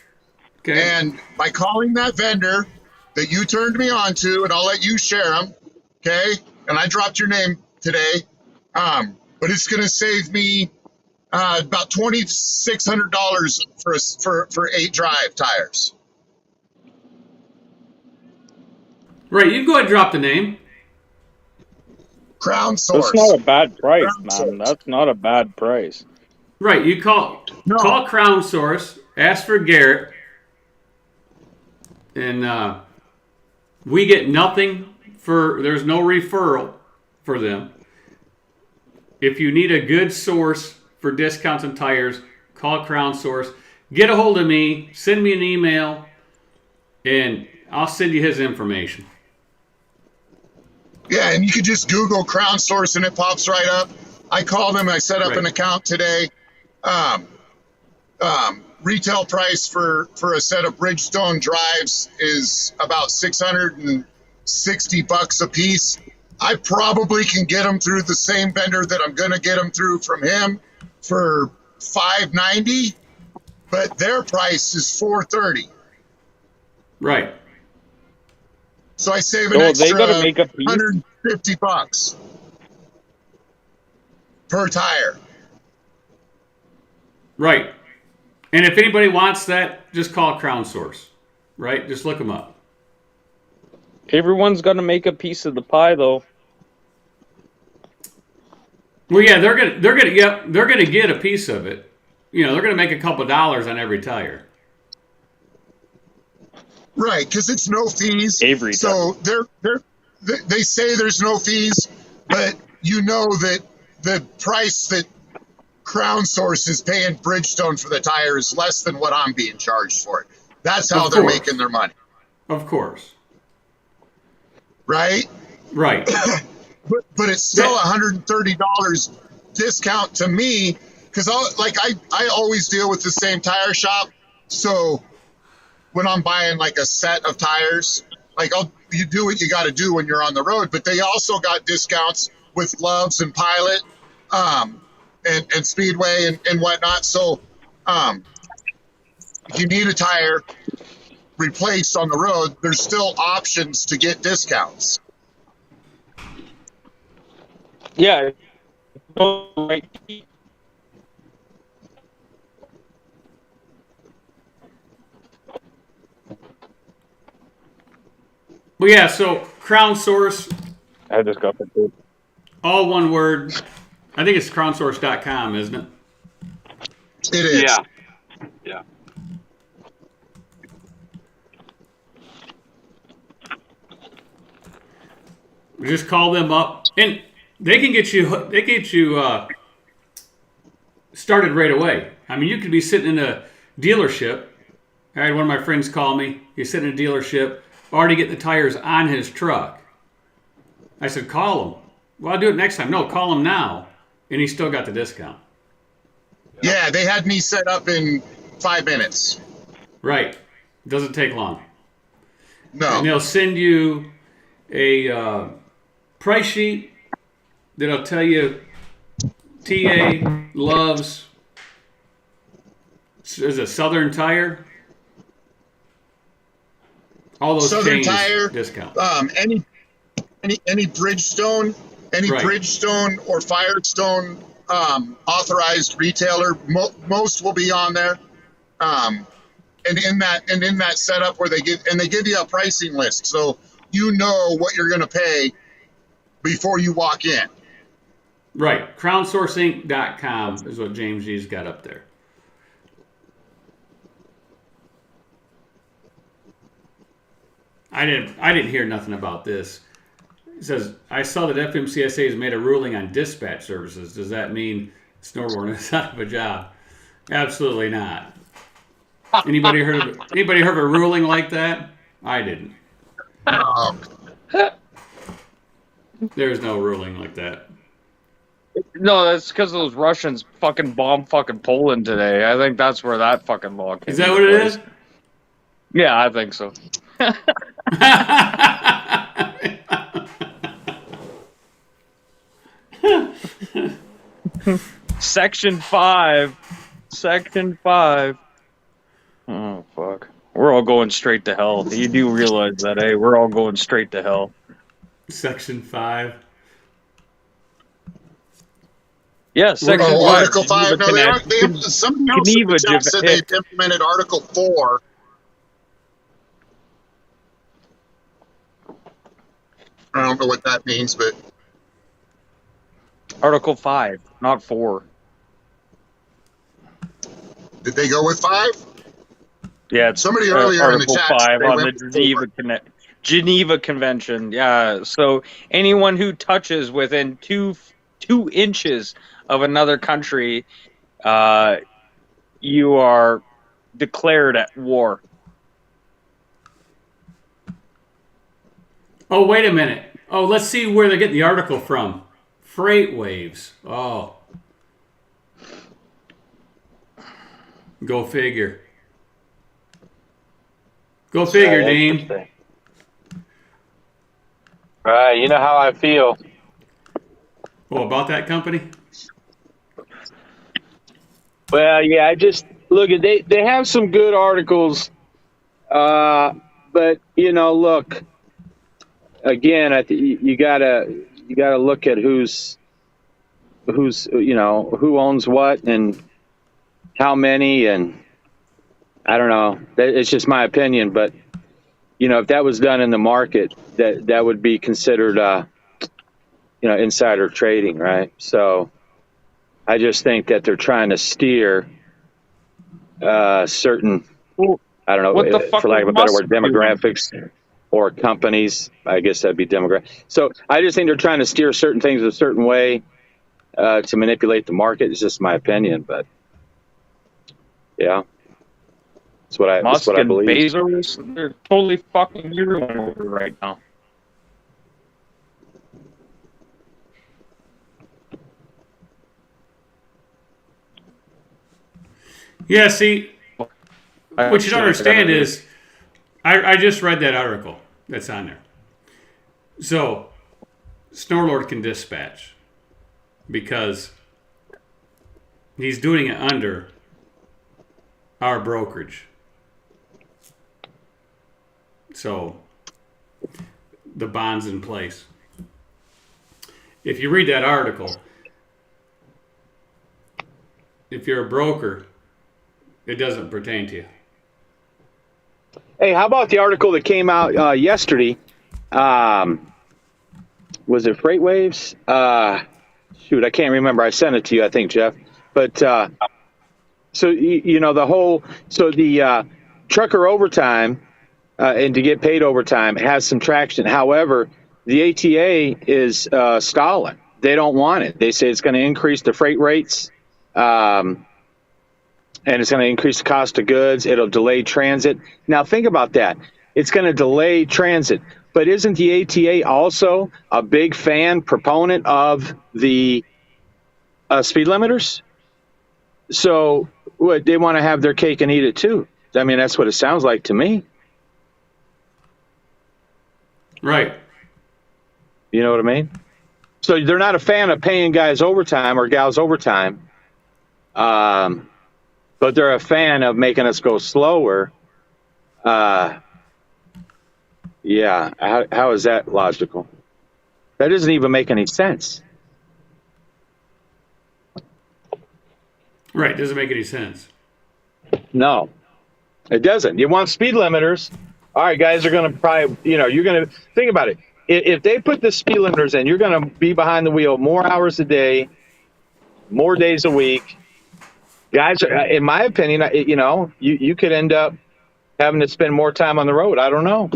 Okay. And by calling that vendor that you turned me on to, and I'll let you share them, okay? And I dropped your name today, but it's going to save me about $2,600 for 8 drive tires. Right, you can go ahead and drop the name. Crown Source. That's not a bad price, Crown man. Source. That's not a bad price. Right, you call Crown Source, ask for Garrett, and we get nothing for. There's no referral for them. If you need a good source for discounts and tires, call Crown Source. Get a hold of me. Send me an email, and I'll send you his information. Yeah, and you could just Google Crown Source and it pops right up. I called them. I set up an account today. Retail price for a set of Bridgestone drives is about $660 a piece. I probably can get them through the same vendor that I'm going to get them through from him for $590, but their price is $430. Right. So I save an Oh, extra they gotta make a piece? $150 per tire. Right. And if anybody wants that, just call Crown Source. Right? Just look them up. Everyone's gonna make a piece of the pie, though. Well, yeah, they're gonna get a piece of it. You know, they're gonna make a couple dollars on every tire. Right, because it's no fees. Avery So they say there's no fees, but you know that the price that Crown Source is paying Bridgestone for the tire is less than what I'm being charged for it. That's how they're making their money. Of course. Right? Right. But it's still $130 discount to me because I always deal with the same tire shop. So when I'm buying like a set of tires, like you do what you got to do when you're on the road, but they also got discounts with Loves and Pilot, and Speedway and whatnot. So, if you need a tire replaced on the road, there's still options to get discounts. Yeah. Right. Well, yeah, so Crown Source, I just got the all one word. I think it's crownsource.com, isn't it? It is. Yeah. Yeah. Just call them up, and they can get you started right away. I mean, you could be sitting in a dealership. I had one of my friends call me. He's sitting in a dealership, already getting the tires on his truck. I said, call him. Well, I'll do it next time. No, call him now. And he still got the discount. Yeah, they had me set up in 5 minutes. Right. Doesn't take long. No. And they'll send you a price sheet that'll tell you TA, Loves, is a Southern Tire. All those Southern chains Tire, discount. Any Bridgestone, Right. Bridgestone or Firestone authorized retailer, most will be on there. And in that setup where they give you a pricing list, so you know what you're going to pay before you walk in. Right. CrownSourceInc.com is what James G's got up there. I didn't hear nothing about this. It says, I saw that FMCSA has made a ruling on dispatch services. Does that mean snowboarding is out of a job? Absolutely not. Anybody heard of a ruling like that? I didn't. There's no ruling like that. No, that's because those Russians fucking bombed fucking Poland today. I think that's where that fucking law came. Is that what it is? Yeah, I think so. Section 5. Section 5. Oh, fuck. We're all going straight to hell. You do realize that, eh? We're all going straight to hell. Section 5. Yeah, Section 5. Article 5. No, somebody else in the chat said they've implemented Article 4. I don't know what that means, but Article 5, not 4. did they go with 5? Yeah, it's somebody earlier Article in the chat 5 on the Geneva Convention. Yeah, so anyone who touches within two inches of another country, you are declared at war. Oh, wait a minute. Oh, let's see where they get the article from. Freight waves. Oh. Go figure. Go figure, Dean. Right, you know how I feel. Oh, about that company? Well, yeah, I just look at they have some good articles, but look again. You gotta look at who's who owns what and how many, and I don't know. It's just my opinion, but if that was done in the market, that would be considered insider trading, right? So I just think that they're trying to steer certain, I don't know, for lack of a better word, demographics or companies. I guess that'd be demographic. So I just think they're trying to steer certain things a certain way to manipulate the market. It's just my opinion, but yeah, that's what I believe. Bezos, they're totally fucking everyone over right now. Yeah, see, what you don't understand is, I just read that article that's on there. So, Snorlord can dispatch because he's doing it under our brokerage. So, the bond's in place. If you read that article, if you're a broker, it doesn't pertain to you. Hey, how about the article that came out yesterday? Was it Freight Waves? Shoot, I can't remember. I sent it to you, I think, Jeff. But so the trucker overtime and to get paid overtime has some traction. However, the ATA is stalling. They don't want it. They say it's going to increase the freight rates. And it's going to increase the cost of goods. It'll delay transit. Now, think about that. It's going to delay transit. But isn't the ATA also a big proponent of the speed limiters? So they want to have their cake and eat it too. I mean, that's what it sounds like to me. Right. You know what I mean? So they're not a fan of paying guys overtime or gals overtime. But they're a fan of making us go slower. Yeah, how is that logical? That doesn't even make any sense. Right, doesn't make any sense. No, it doesn't. You want speed limiters. All right, guys are going to probably, you're going to think about it. If they put the speed limiters in, you're going to be behind the wheel more hours a day, more days a week. Guys, in my opinion, you could end up having to spend more time on the road. I don't know.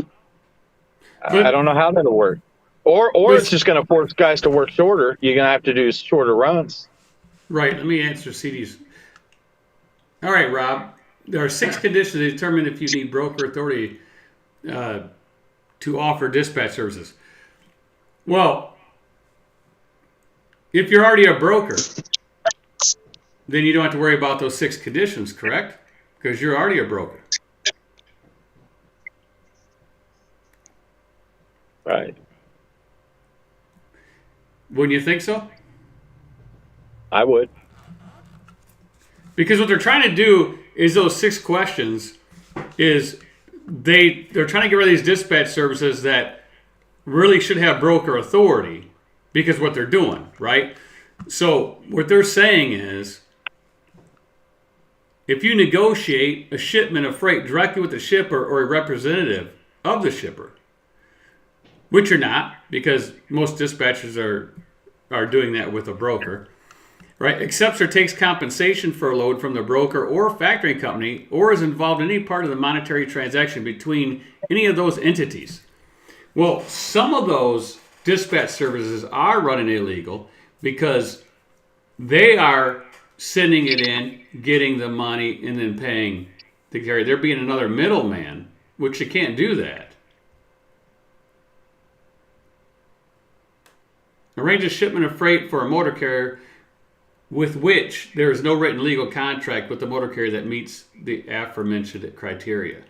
I don't know how that'll work. Or it's just going to force guys to work shorter. You're going to have to do shorter runs. Right. Let me answer CD's. All right, Rob. There are 6 conditions that determine if you need broker authority to offer dispatch services. Well, if you're already a broker, then you don't have to worry about those 6 conditions, correct? Because you're already a broker. Right. Wouldn't you think so? I would. Because what they're trying to do is those 6 questions is they're trying to get rid of these dispatch services that really should have broker authority because what they're doing, right? So what they're saying is if you negotiate a shipment of freight directly with the shipper or a representative of the shipper, which you're not because most dispatchers are doing that with a broker, right? Accepts or takes compensation for a load from the broker or factoring company or is involved in any part of the monetary transaction between any of those entities. Well, some of those dispatch services are running illegal because they are sending it in, getting the money, and then paying the carrier. They're being another middleman, which you can't do that. Arrange a shipment of freight for a motor carrier with which there is no written legal contract with the motor carrier that meets the aforementioned criteria.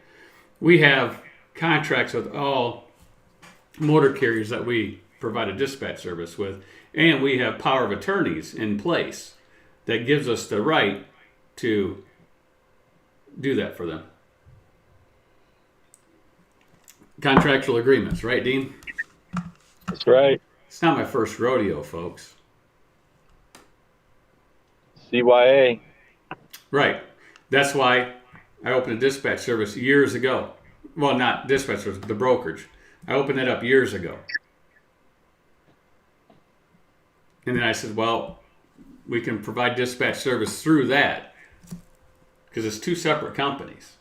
We have contracts with all motor carriers that we provide a dispatch service with, and we have power of attorneys in place that gives us the right to do that for them. Contractual agreements, right, Dean? That's right. It's not my first rodeo, folks. CYA. Right. That's why I opened a dispatch service years ago. Well, not dispatch service, the brokerage. I opened it up years ago. And then I said, well, we can provide dispatch service through that because it's 2 separate companies.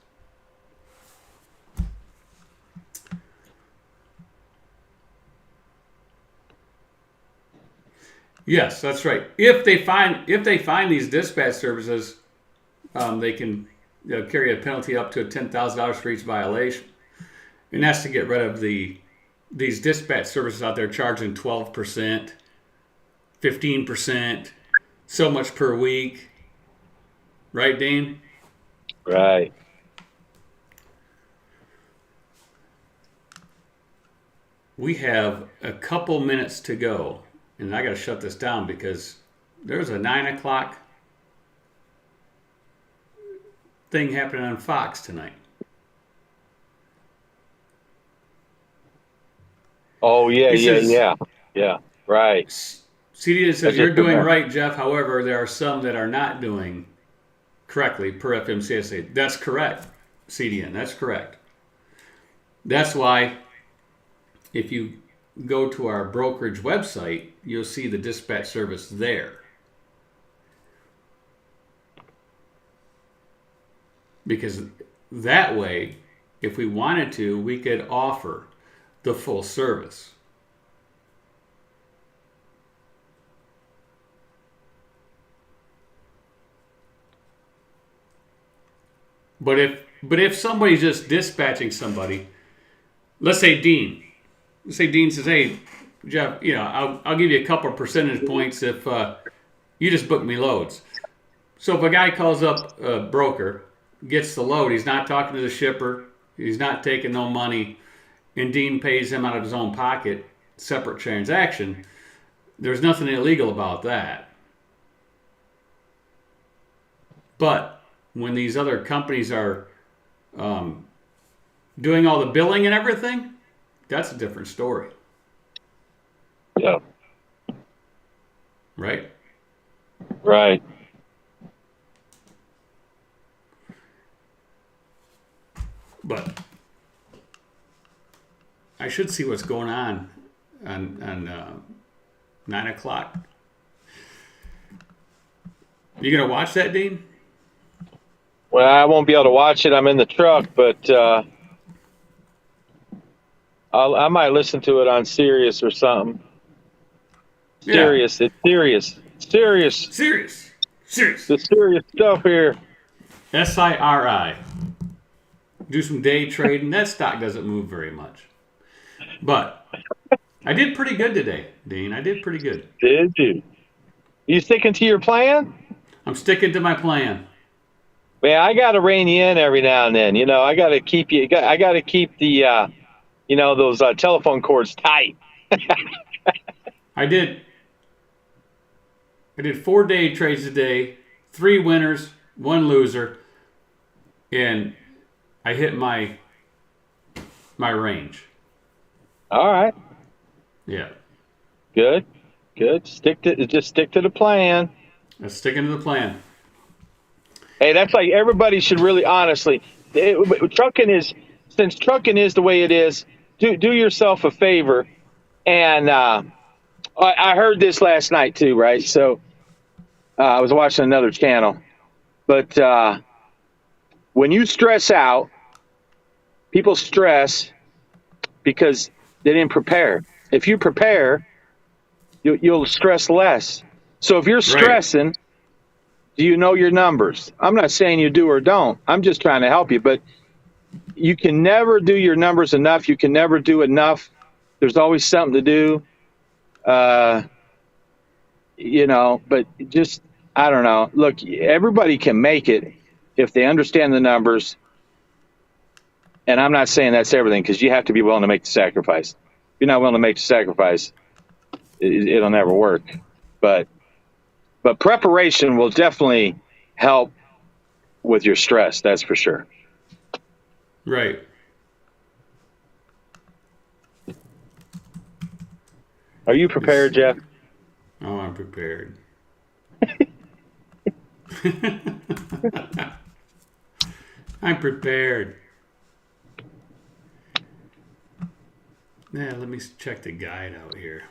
Yes, that's right. If they find these dispatch services, they can carry a penalty up to $10,000 for each violation, and that's to get rid of these dispatch services out there charging 12%, 15%, so much per week. Right, Dean? Right. We have a couple minutes to go, and I got to shut this down because there's a 9 o'clock thing happening on Fox tonight. Oh yeah, He yeah, says, yeah, yeah. Right. CDN I says, just you're doing remember. right, Jeff. However, there are some that are not doing correctly per FMCSA. That's correct, CDN. That's correct. That's why if you go to our brokerage website, you'll see the dispatch service there. Because that way, if we wanted to, we could offer the full service. But if somebody's just dispatching somebody, let's say Dean. Let's say Dean says, "Hey, Jeff, I'll give you a couple of percentage points if you just book me loads." So if a guy calls up a broker, gets the load, he's not talking to the shipper, he's not taking no money, and Dean pays him out of his own pocket, separate transaction. There's nothing illegal about that. But when these other companies are doing all the billing and everything, that's a different story, Yeah. right? Right. But I should see what's going on 9 o'clock. You gonna watch that, Dean? Well, I won't be able to watch it. I'm in the truck, but I might listen to it on Sirius or something. Yeah. Serious. It's serious. Serious. Serious. The serious stuff here. SIRI. Do some day trading. That stock doesn't move very much. But I did pretty good today, Dean. I did pretty good. Did you? You sticking to your plan? I'm sticking to my plan. Man, I got to rein you in every now and then. I got to keep you. I got to keep the, those telephone cords tight. I did 4 day trades today, 3 winners, 1 loser, and I hit my range. All right. Yeah. Good. Just stick to the plan. I'm sticking to the plan. Hey, that's like everybody should really honestly. Trucking is the way it is. Do yourself a favor, and I heard this last night too, right? So I was watching another channel, but when you stress out, people stress because they didn't prepare. If you prepare, you'll stress less. So if you're stressing, right, do you know your numbers? I'm not saying you do or don't. I'm just trying to help you. But you can never do your numbers enough. You can never do enough. There's always something to do. But just, I don't know. Look, everybody can make it if they understand the numbers. And I'm not saying that's everything, because you have to be willing to make the sacrifice. If you're not willing to make the sacrifice, it'll never work. But preparation will definitely help with your stress. That's for sure. Right. Are you prepared, Jeff? Oh, I'm prepared. I'm prepared. Yeah, let me check the guide out here.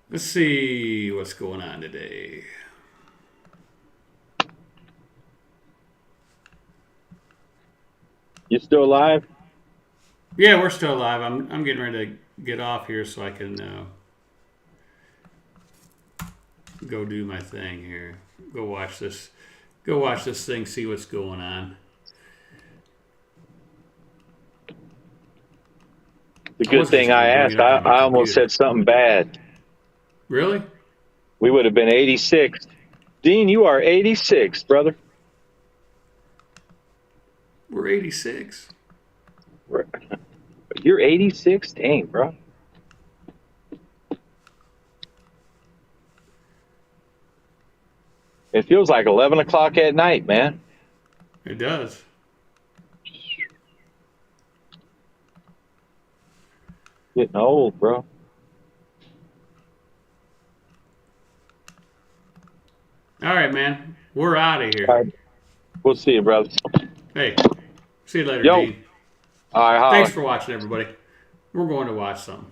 Let's see what's going on today. You still alive? Yeah, we're still alive. I'm getting ready to get off here so I can go do my thing here. Go watch this thing, see what's going on. The good wasn't thing just gonna I bring asked, it up on my I almost computer. said something bad. Really? We would have been 86. Dean, you are 86, brother. We're 86. You're 86? Dang, bro. It feels like 11 o'clock at night, man. It does. Getting old, bro. All right, man. We're out of here. All right. We'll see you, brother. Hey, see you later, Yo. Dean. All right, holla. Thanks for watching, everybody. We're going to watch something.